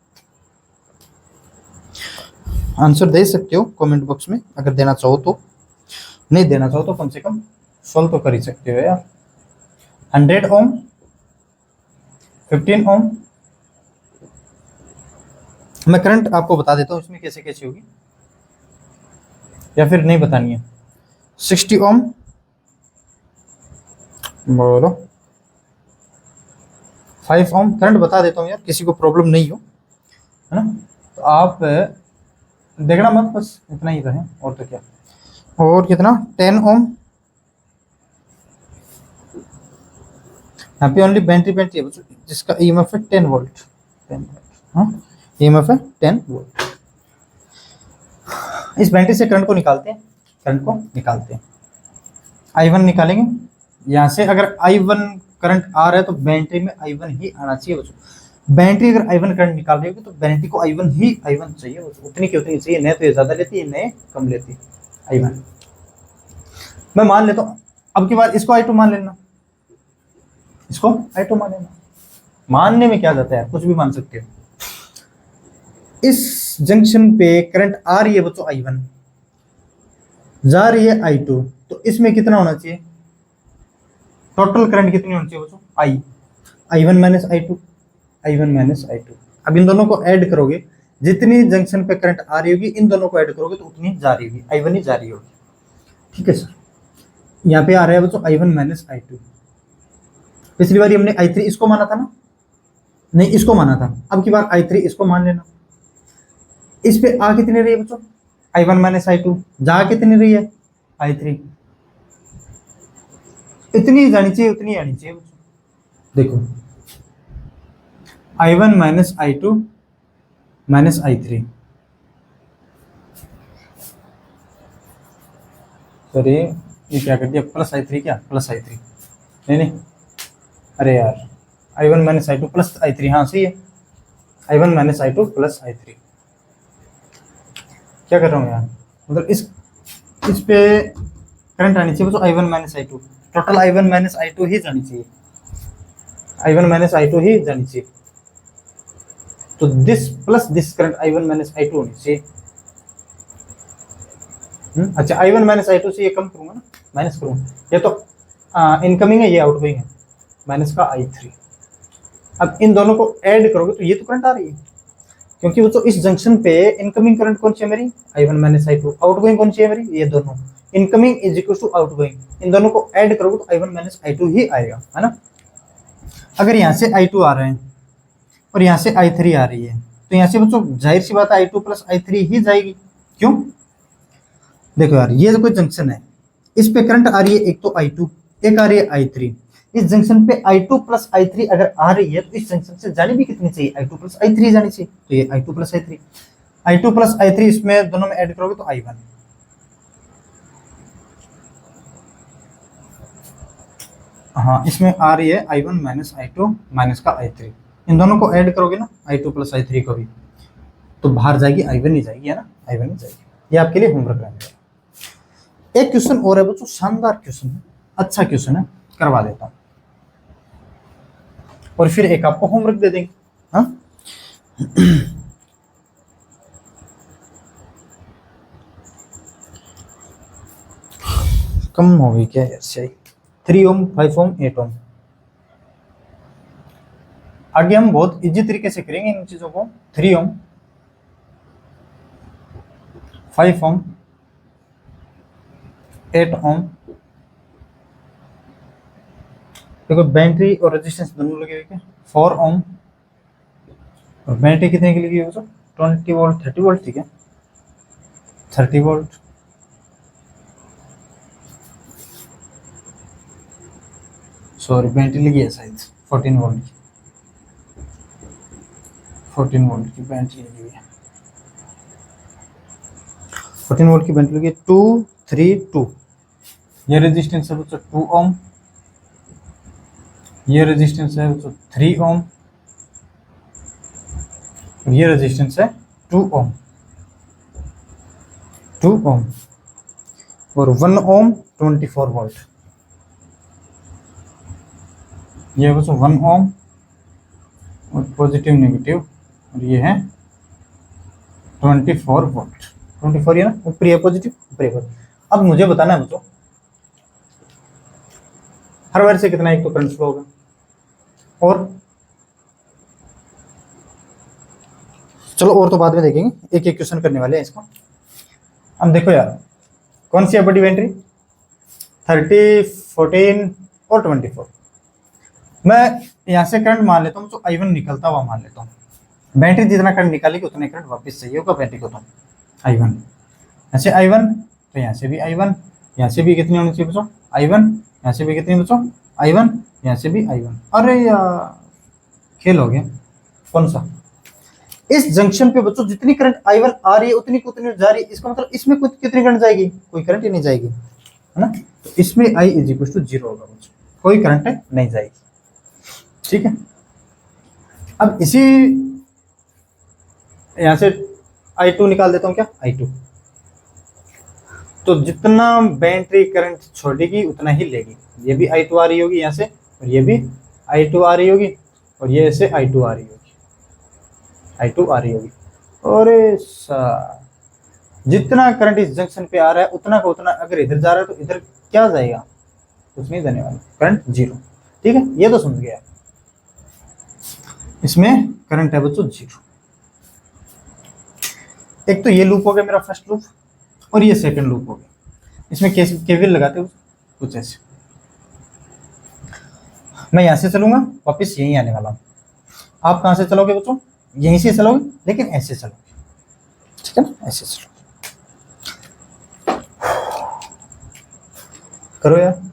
आंसर दे सकते हो कमेंट बॉक्स में अगर देना चाहो तो, नहीं देना चाहो तो कम से कम सॉल्व तो कर ही सकते हो यार। 100 ओम, 15 ओम। मैं करंट आपको बता देता हूँ इसमें कैसे कैसे होगी, या फिर नहीं बतानी है। 60 ओम, बोलो 5 ओम। करंट बता देता हूँ यार, किसी को प्रॉब्लम नहीं हो, है ना। तो आप देखना मत, बस इतना ही रहे, और तो क्या। और कितना? 10 ओम। यहाँ पे ओनली बैटरी है बच्चों, जिसका EMF है 10 वोल्ट। 10 वोल्ट, हाँ, EMF है 10 वोल्ट। इस बैटरी से करंट को निकालते हैं, करंट को निकालते हैं। I1 निकालेंगे यहाँ से। अगर I1 करंट आ रहा है तो बैटरी में I1 ही आना चाहिए बच्चों। बैटरी अगर I1 करंट निकाल रही होगी तो बैटरी को I1 ही I1 चाहिए, उतनी की उतनी चाहिए, न तो ये ज्यादा लेती है न कम लेती है I1। मैं मान लेता हूँ, अब की बार इसको I2 मान लेना, इसको I2 मान लेना। मानने में क्या जाता है, कुछ भी मान सकते हो। इस जंक्शन पे करंट आ रही है बच्चों I1, जा रही है I2, तो इसमें कितना होना चाहिए? टोटल करंट कितनी होनी चाहिए बच्चों? I1 minus I2, I1 minus I2। अब इन दोनों को ऐड करोगे, जितनी जंक्शन पे करंट आ रही होगी इन दोनों को ऐड करोगे तो उतनी जा रही होगी, I1 ही जा रही होगी, ठीक है सर। यहाँ पे आ रहा है बच्चों I1 माइनस I2। पिछली बार हमने I3 इसको माना था ना, नहीं इसको माना था, अब की बार I3 इसको मान लेना। इस पे आ कितनी रही है बच्चों? I1 minus I2। जा कितनी रही है? I3। इतनी जानी चाहिए, उतनी आनी चाहिए बच्चों। देखो I1 minus I2 minus I3, sorry ये क्या कर दिया, प्लस I3, क्या प्लस I3, नहीं, अरे यार I1 minus I2 plus I3, हाँ सही है, I1 minus I2 plus I3। क्या कर रहा हूँ यार, मतलब इस पे करंट आनी चाहिए बच्चों I1 minus I2, total I1 minus I2 ही जानी चाहिए, I1 माइनस I2 ही जानी चाहिए। तो this plus this current I1 minus I2 होनी चाहिए। अच्छा I1 माइनस I2 से ये कम करूंगा ना, माइनस करूंगा, ये तो इनकमिंग है, ये आउटगोइंग है, माइनस का I3। अब इन दोनों को ऐड करोगे तो ये तो करंट आ रही है, क्योंकि वो तो इस जंक्शन पे इनकमिंग करंट कौन सी है मेरी, I1 माइनस I2, आउटगोइंग कौन सी है मेरी, ये दोनों, incoming is equal to outgoing, इन दोनों को ऐड करोगे तो I1 माइनस I2 ही आएगा, है ना। अगर यहाँ से I2 आ रहे हैं और यहाँ से I3 आ रही है, तो यहाँ से बच्चों जाहिर सी बात है I2 प्लस I3 ही जाएगी। क्यों, देखो यार ये जो कोई जंक्शन है, इस पे करंट आ रही है, एक तो I2, एक आ रही है I3। इस जंक्शन पे I2 प्लस I3 अगर आ रही है तो इस जंक्शन से जानी भी कितनी चाहिए, I2 प्लस I3 जानी चाहिए, तो ये I2 plus I3, I2 plus I3 इसमें दोनों में ऐड करोगे तो I1, हाँ इसमें आ रही है I1 माइनस I2 माइनस का I3, इन दोनों को ऐड करोगे ना I2 प्लस I3 को भी, तो बाहर जाएगी I1 ही जाएगी, है ना, I1 ही जाएगी। ये आपके लिए होमवर्क रहेगा। एक क्वेश्चन और है बच्चों, शानदार क्वेश्चन है, अच्छा क्वेश्चन है, करवा देता हूं और फिर एक आपको होमवर्क दे देंगे। हाँ कम हो गई क्या यार सही, 3 ओम 5 ओम 8 ओम। आगे हम बहुत इजी तरीके से करेंगे इन चीजों को, 3 ओम 5 ओम 8 ओम। देखो बैटरी और रेजिस्टेंस दोनों लगे हुए, 4 ओम, और बैटरी कितने की लगी हुई है, 20 वोल्ट 30 वोल्ट, ठीक है 30 वोल्ट, सॉरी बैटरी लगी है शायद 14 वोल्ट की, 14 वोल्ट की बैटरी लगी हुई है, 14 वोल्ट की बैटरी लगी है, 2 3 2। ये रेजिस्टेंस है बच्चों 2 ओम, ये रेजिस्टेंस है बच्चों 3 ओम, और ये रेजिस्टेंस है 2 ओम, 2 ओम, और 1 ओम 24 वोल्ट, ये बच्चों 1 ओम और पॉजिटिव नेगेटिव, और ये है 24 वोल्ट, 24 है ना, ऊपर है पॉजिटिव ऊपर है पॉजिटिव। अब मुझे बताना है बच्चों हर वायर से कितना एक तो करंट फ्लो होगा, और चलो और तो बाद में देखेंगे, एक एक क्वेश्चन करने वाले हैं इसको। अब देखो यार कौन सी है बड़ी बैटरी, 30 14 और 24। मैं यहाँ से करंट मान लेता हूँ, तो I1 निकलता हुआ मान लेता हूँ, बैटरी जितना करंट निकालेगी उतने करंट वापस चाहिए होगा बैटरी को, तो I1 यहाँ से I1, तो यहाँ से भी I1, यहाँ से भी कितनी होनी चाहिए बच्चों I1, यहाँ से भी कितनी बच्चों I1, यहाँ से भी I1। अरे यार खेल हो गया, कौन सा, इस जंक्शन पे बच्चों जितनी करंट I1 आ रही है उतनी को उतनी जा रही है, इसका मतलब इसमें कुछ कितनी करंट जाएगी, कोई करंट ही नहीं जाएगी, है ना, तो इसमें I इज इक्वल टू 0 होगा बच्चों, कोई करंट नहीं जाएगी, ठीक है। अब इसी यहां से I2 निकाल देता हूं, क्या I2, तो जितना बैटरी करंट छोड़ेगी उतना ही लेगी, ये भी I2 आ रही होगी यहाँ से, और ये भी I2 आ रही होगी, और ये ऐसे I2 आ रही होगी, I2 आ रही होगी, और जितना करंट इस जंक्शन पे आ रहा है उतना का उतना अगर इधर जा रहा है तो इधर क्या जाएगा, कुछ नहीं जाने वाला, करंट 0, ठीक है, ये तो समझ गया। इसमें करंट है बच्चों 0। एक तो ये लूप हो गया मेरा फर्स्ट लूप, और ये सेकंड लूप हो गया, इसमें केवीएल लगाते हो कुछ ऐसे, मैं यहां से चलूंगा वापस यहीं आने वाला हूं, आप कहां से चलोगे बच्चों, यहीं से चलोगे, लेकिन ऐसे चलोगे, ठीक है ना, ऐसे चलोगे, करो यार।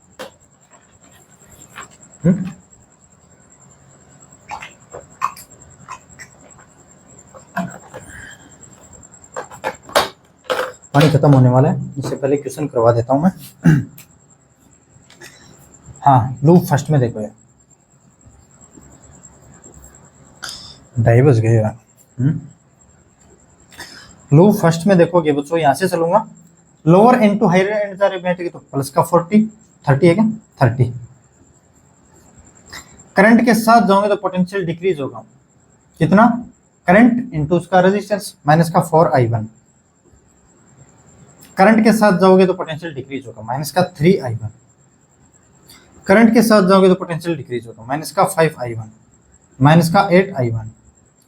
पानी खत्म होने वाला है, इससे पहले क्वेश्चन करवा देता हूं मैं। हाँ लूप फर्स्ट में देखो यार, 2:30 बज गए यार। लूप फर्स्ट में देखोगे बच्चों, यहाँ से चलूंगा, lower end to higher end जा रही बैटरी, तो प्लस का 40, 30 है क्या, 30। करंट के साथ जाओगे तो पोटेंशियल डिक्रीज होगा, कितना, करंट इनटू उसका रेजिस्टेंस, माइनस का 4i1। करंट के साथ जाओगे तो पोटेंशियल डिक्रीज होगा, माइनस का 3i1। करंट के साथ जाओगे तो पोटेंशियल डिक्रीज होगा, माइनस का 5i1, माइनस का 8i1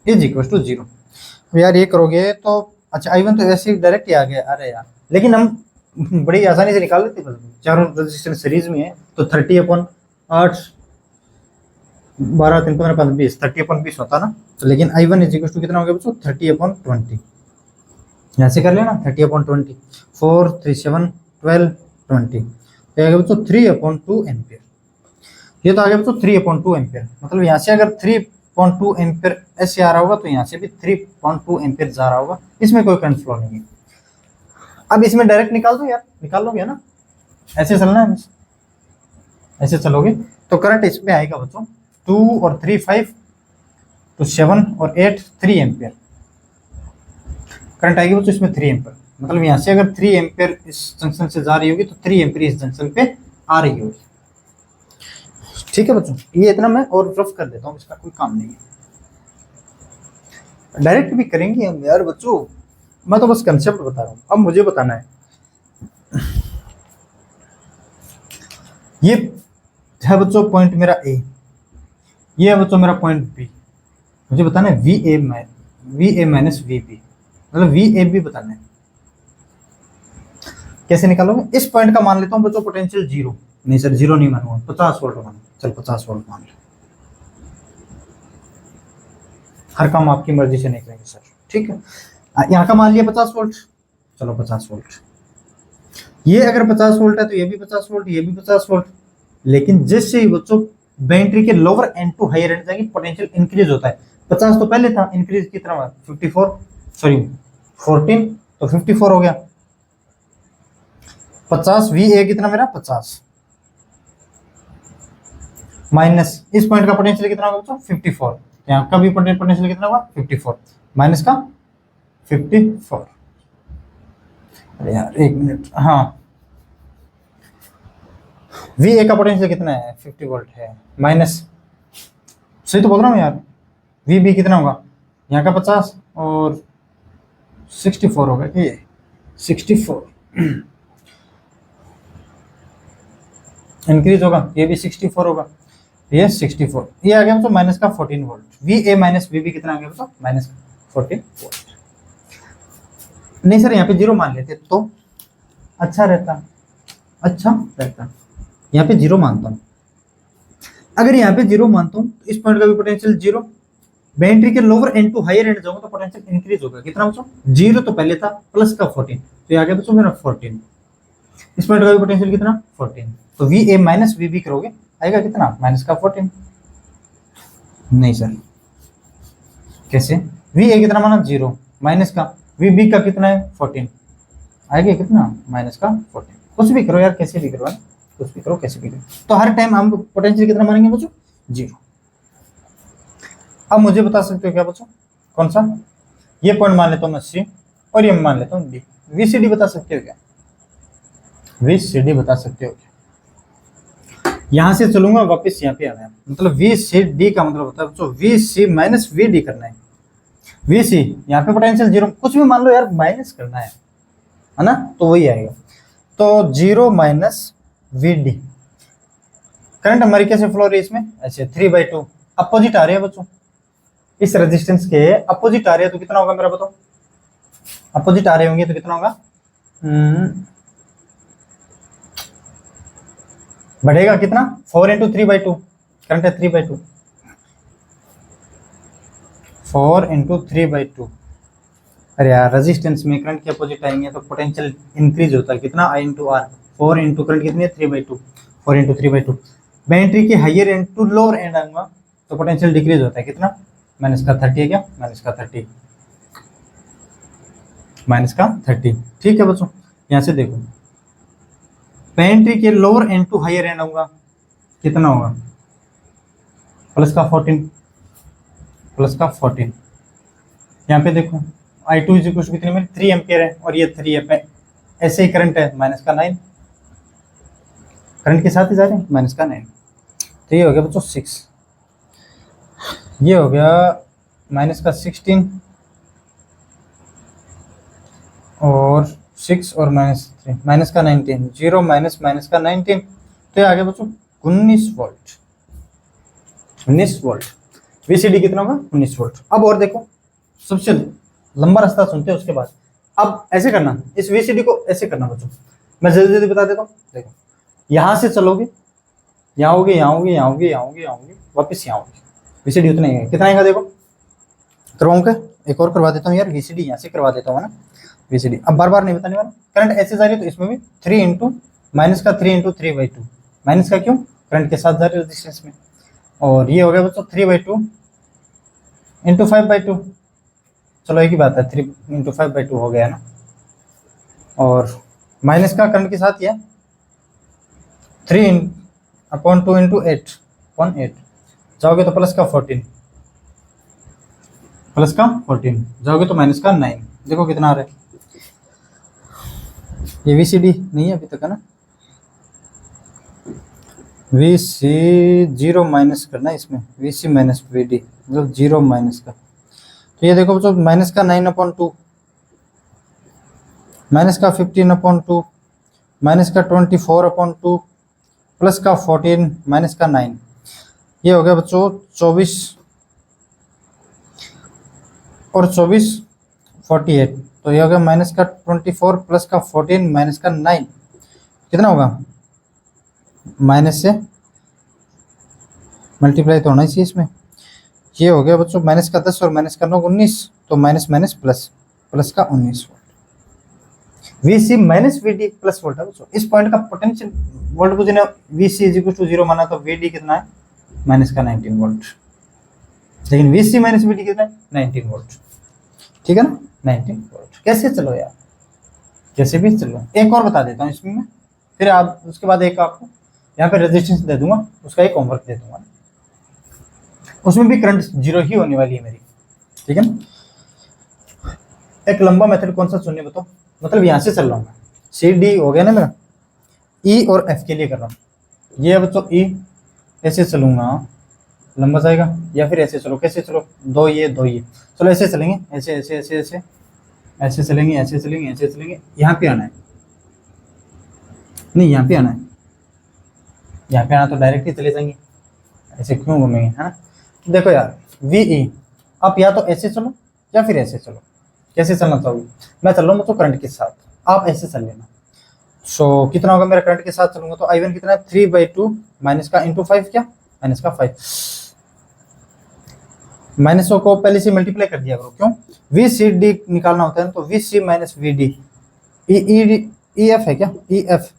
इज इक्वल टू 0। अब यार ये करोगे तो अच्छा, i1 तो वैसे ही डायरेक्ट ही आ गया, अरे यार, लेकिन हम बड़ी आसानी से निकाल लेते हैं, चारों रेजिस्टेंस सीरीज में है, तो 30/8, 12, 3, 15, 5, 20, 30/20 होता ना, तो लेकिन i1 इज इक्वल टू कितना हो गया बच्चों, 30/20। यहाँ से कर लेना 30/20, 4, 3, 7, 12, 20, तो आ गया बच्चों 3/2 एम्पियर। ये तो आ गया बच्चों 3/2 एम्पियर, मतलब यहाँ से अगर 3/2 एम्पियर ऐसे आ रहा होगा तो यहाँ से भी 3/2 एम्पियर जा रहा होगा, इसमें कोई करंट फ्लो नहीं है। अब इसमें डायरेक्ट निकाल दो यार, निकाल लोगे ना, ऐसे चलना है, ऐसे चलोगे तो करंट इसमें आएगा बच्चों 2 और 3 5, तो 7 और 8 3 एम्पियर करंट आएगी बच्चों इसमें, 3 एम्पियर, मतलब यहाँ से अगर 3 एम्पियर इस जंक्शन से जा रही होगी तो 3 एम्पियर इस जंक्शन पे आ रही होगी। ठीक है बच्चों, ये इतना मैं और रफ कर देता हूँ, इसका कोई काम नहीं है, डायरेक्ट भी करेंगे हम यार बच्चों, मैं तो बस कंसेप्ट बता रहा हूँ, अब मुझे बताना है। ये है बच्चों पॉइंट मेरा ए, ये है बच्चों मेरा पॉइंट बी, मुझे बताना है V A minus V B, मतलब वी ए बी बताना है। कैसे निकालोगे, इस पॉइंट का मान लेता हूँ बच्चों पोटेंशियल 0, नहीं सर 0 नहीं मानूंगा, 50 वोल्ट मानो, चल 50 वोल्ट मान ले, हर काम आपकी मर्जी से नहीं करेंगे सर, ठीक है। यहाँ का मान लिया 50 वोल्ट, चलो 50 वोल्ट, ये अगर 50 वोल्ट है तो ये भी 50 वोल्ट, ये भी 50 वोल्ट, लेकिन जैसे ही बच्चों बैटरी के lower end to higher end जाएंगे पोटेंशियल इंक्रीज होता है। 50 तो पहले था, इंक्रीज कितना हुआ, 14, तो 54 हो गया। 50 वी ए कितना मेरा 50, माइनस इस पॉइंट का पोटेंशियल कितना होगा बच्चों 54, यहाँ का भी पोटेंशियल कितना हुआ 54, माइनस का 54, अरे यार एक मिनट, हाँ वी ए का पोटेंशियल कितना है 50 वोल्ट है, माइनस, सही तो बोल रहा हूँ यार, वी बी कितना होगा यहाँ का 50 और 64 होगा, ये 64 इंक्रीज होगा, ये भी 64 होगा, ये 64, ये आ गया तो माइनस का 14 volt, V A minus V B कितना आ गया तो माइनस 14 वोल्ट। नहीं सर यहाँ पे 0 मान लेते तो अच्छा रहता, यहाँ पे 0 मानता हूँ, अगर यहाँ पे 0 मानता हूँ तो इस पॉइंट का भी पोटेंशियल 0, बैटरी के lower end to higher end जाऊंगा तो पोटेंशियल इंक्रीज होगा, कितना बच्चों 0 तो पहले था, प्लस का 14, तो ये आ गया बच्चों मेरा 14, इस पॉइंट का भी पोटेंशियल कितना 14, तो V A minus V B करोगे आएगा कितना माइनस का 14, नहीं सर कैसे, वी ए कितना माना 0, माइनस का वी बी का कितना है 14, आएगा कितना माइनस का 14, कुछ भी करो यार, कैसे भी करो, कुछ भी करो कैसे भी करो, तो हर टाइम हम पोटेंशियल कितना मानेंगे बच्चों 0। अब मुझे बता सकते हो क्या बच्चों, कौन सा, ये पॉइंट मान लेता हूँ मैं सी और ये मान लेता हूँ डी, वी सी डी बता सकते हो क्या, वी सी डी बता सकते हो क्या, यहां से चलूंगा वापस यहाँ पे आना है, मतलब वी सी डी का मतलब होता है बच्चों V C minus V D करना है, वी सी यहाँ पे पोटेंशियल 0, कुछ भी मान लो यार माइनस करना है ना, तो वही आएगा, तो 0 माइनस वी डी, करंट हमारी कैसे फ्लो रही है इसमें ऐसे 3/2, अपोजिट आ रहे हैं बच्चों, इस रेजिस्टेंस के अपोजिट आ रहे हैं तो कितना होगा मेरा बताओ, अपोजिट आ रहे होंगे तो कितना होगा, बढ़ेगा कितना 4 × 3/2, करंट है 3/2, 4 × 3/2, अरे यार रेजिस्टेंस में करंट के अपोजिट आएंगे तो पोटेंशियल इंक्रीज होता है, कितना I × R, 4 × करंट कितनी है 3/2, 4 × 3/2, बैटरी के higher end to lower end आऊंगा तो पोटेंशियल डिक्रीज होता है, कितना माइनस का 30 है क्या, माइनस का 30, माइनस का 30, ठीक है बच्चों। यहाँ से देखो बैटरी के lower end to higher end आऊंगा कितना होगा प्लस का 14, प्लस का 14, यहाँ पे देखो I2 इज इक्वल टू कितनी मेरी 3 एम्पियर है और ये 3 है, ऐसे ही करंट है माइनस का 9, करंट के साथ ही जा रहे हैं माइनस का 9। तो ये हो गया बच्चों 6, ये हो गया माइनस का 16 और 6 और माइनस 3 माइनस का 19, 0 माइनस माइनस का 19, तो ये आ गया बच्चों 19 वोल्ट। 19 वोल्ट VCD कितना होगा 19 वोल्ट। अब और देखो, सबसे लंबा रास्ता सुनते हैं उसके बाद। अब ऐसे करना, इस VCD को ऐसे करना बच्चों, मैं जल्दी जल्दी बता देता हूँ। देखो यहाँ से चलोगे, यहाँ होगे, यहाँ होगे, यहाँ होगे, यहाँ होगे, यहाँ होगे, वापस यहाँ होगे, VCD उतना ही है। कितना आएगा देखो, करवाऊँ क्या, एक और करवा देता हूँ यार, VCD यहाँ से करवा देता हूँ ना VCD। अब बार बार नहीं बताने वाला, करंट ऐसे जा रही है तो इसमें भी 3 इंटू माइनस का 3 इंटू 3/2, माइनस का क्यों, करंट के साथ जा रही है रेजिस्टेंस में। और ये हो गया बच्चों 3/2 इंटू 5/2, चलो एक ही बात है, 3 इंटू 5/2 हो गया ना। और माइनस का करंट के साथ ये 3/2 इंटू 8/8, जाओगे तो प्लस का 14, प्लस का 14, जाओगे तो माइनस का 9। देखो कितना आ रहा है, ये VCD नहीं है अभी तक है ना, VC 0 माइनस करना है इसमें, VC माइनस VD मतलब 0 माइनस का। तो ये देखो बच्चों माइनस का 9/2, माइनस का 15/2, माइनस का 24/2, प्लस का 14, माइनस का 9, ये हो गया बच्चों 24 और 24 48, तो ये हो गया माइनस का 24 प्लस का 14 माइनस का 9, कितना होगा, माइनस से मल्टीप्लाई तो होना ही चाहिए इसमें। ये हो गया बच्चों माइनस का 10 और माइनस का 9 19, तो माइनस माइनस प्लस, प्लस का 19 volt. VC minus VD plus volt है बच्चों। इस पॉइंट का पोटेंशियल वोल्ट बुझने VC इज इक्वल टू 0 माना तो VD कितना है, माइनस का 19 वोल्ट। लेकिन VC माइनस VD कितना है, 19 वोल्ट, ठीक है ना, 19 वोल्ट। कैसे चलो यार, कैसे भी चलो। एक और बता देता हूँ इसमें, फिर आप उसके बाद एक आपको यहाँ पे रेजिस्टेंस दे दूंगा, उसका एक होमवर्क दे दूंगा, उसमें भी करंट 0 ही होने वाली है मेरी, ठीक है ना। एक लंबा मेथड कौन सा चुनने बताओ, मतलब यहाँ से चल रहा हूँ मैं, CD हो गया ना मेरा, E और F के लिए कर रहा हूँ। ये बच्चों E ऐसे चलूंगा, लंबा जाएगा, या फिर ऐसे चलो, कैसे चलो, 2 ये 2 ये, चलो ऐसे चलेंगे, ऐसे ऐसे ऐसे ऐसे ऐसे चलेंगे, ऐसे चलेंगे, ऐसे चलेंगे, यहाँ पे आना है, नहीं यहाँ पे आना है, यहाँ पे आना तो डायरेक्ट ही चले जाएंगे, ऐसे क्यों घूमेंगे, है ना। देखो यार VE, आप या तो ऐसे चलो या फिर ऐसे चलो, कैसे चलना चाहोगे, मैं चल रहा हूँ तो करंट के साथ, आप ऐसे चल लेना। सो कितना होगा मेरा, करंट के साथ चलूंगा तो I1 कितना है, 3/2 माइनस का इंटू 5, क्या माइनस का 5, माइनसों को पहले से मल्टीप्लाई कर दिया करो, क्यों, VCD निकालना होता है ना, तो VC माइनस VD, EF है क्या, EF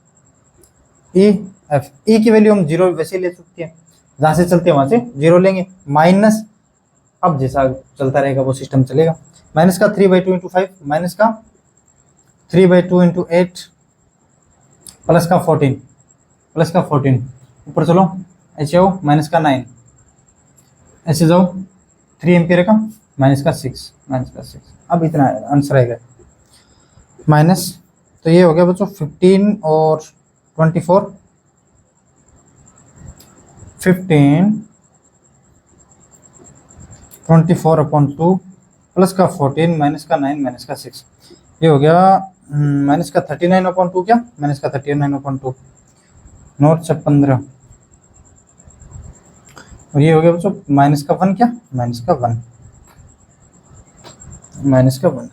E की वैल्यू हम 0 वैसे ले सकते हैं, जहाँ से चलते हैं वहाँ से 0 लेंगे, माइनस, अब जैसा चलता रहेगा वो सिस्टम चलेगा, माइनस का 3/2 इंटू 5, माइनस का 3/2 इंटू 8, प्लस का 14, प्लस का 14, ऊपर चलो ऐसे हो, माइनस का 9, ऐसे जाओ 3 एम्पियर का, माइनस का 6, माइनस का 6, अब इतना आंसर आएगा माइनस। तो ये हो गया बच्चों 15 और 24, 15 24/2 प्लस का 14 माइनस का 9 माइनस का 6, ये हो गया माइनस का 39/2, क्या माइनस का 39/2, 9 से 15, और ये हो गया बच्चों माइनस का 1, क्या माइनस का 1, माइनस का 1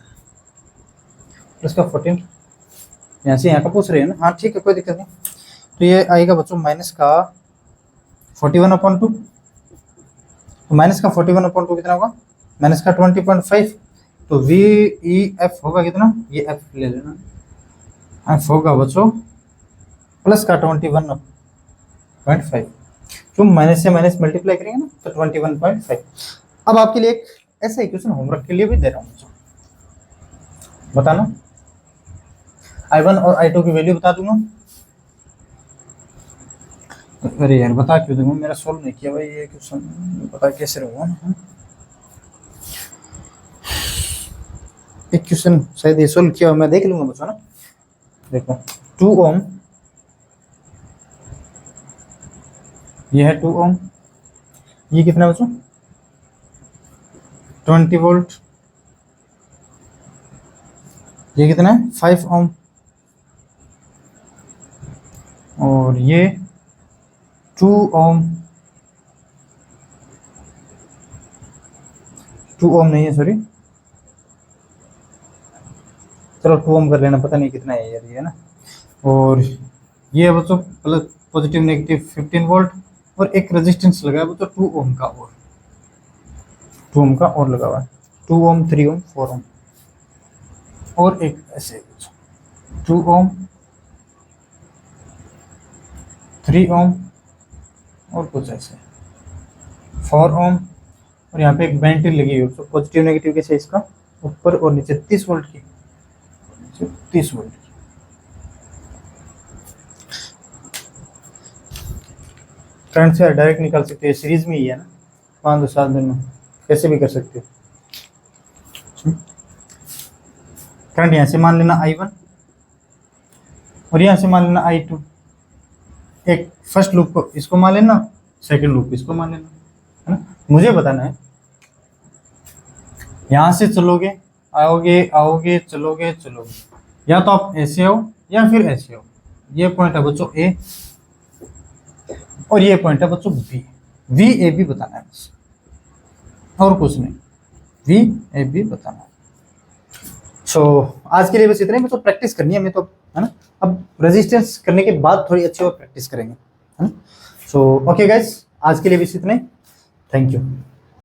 प्लस का 14, यहाँ से यहाँ का पूछ रहे हैं ना, हाँ ठीक है कोई दिक्कत नहीं। तो ये आएगा बच्चों माइनस का 41/2, तो माइनस का 41/2 कितना होगा, माइनस का 20.5, तो VEF होगा कितना, ये F ले लेना, F होगा बच्चों प्लस का 21.5, क्यों माइनस से माइनस मल्टीप्लाई करेंगे ना, तो 21.5। अब आपके लिए एक ऐसा ही क्वेश्चन होमवर्क के लिए भी दे रहा हूँ, बताना I1 और I2 की वैल्यू बता दूंगा। अरे यार बता क्यों दूंगा, मेरा सोल्व नहीं किया भाई ये क्वेश्चन, पता कैसे रहूँगा। एक क्वेश्चन शायद ये सोल्व किया हो, मैं देख लूंगा बच्चों ना। देखो 2 ओम, ये है 2 ओम, ये कितना बच्चों 20 वोल्ट, ये कितना है 5 ओम, और ये 2 ओम, 2 ओम नहीं है, सॉरी, चलो 2 ओम कर लेना, पता नहीं कितना है यार ये ना। और ये बच्चों प्लस पॉजिटिव नेगेटिव 15 वोल्ट, और एक रेजिस्टेंस लगा है बच्चों 2 ओम का, और 2 ओम का और लगा हुआ है, 2 ओम 3 ओम 4 ओम, और एक ऐसे 2 ओम 3 ओम, और कुछ ऐसे 4 ओम, और यहाँ पे एक बैटरी लगी हुई है पॉजिटिव नेगेटिव के साइज का, ऊपर और नीचे 30 वोल्ट की, 30 वोल्ट की। करंट से डायरेक्ट निकाल सकते हैं, सीरीज में ही है ना, 5-7 दिन में कैसे भी कर सकते हो। करंट यहाँ से मान लेना I1, और यहाँ से मान लेना I2, एक फर्स्ट लूप को इसको मान लेना, सेकंड लूप इसको मान लेना, है ना। मुझे बताना है यहाँ से चलोगे, आओगे आओगे, चलोगे चलोगे, या तो आप ऐसे हो या फिर ऐसे हो। ये पॉइंट है बच्चों A, और ये पॉइंट है बच्चों B, VAB बताना है बस, और कुछ नहीं, VAB बताना है। आज के लिए बस इतना ही, बच्चों प्रैक्टिस करनी है हमें तो, है ना। अब रेजिस्टेंस करने के बाद थोड़ी अच्छी और प्रैक्टिस करेंगे, है ना। ओके गाइस, आज के लिए बस इतना ही, थैंक यू।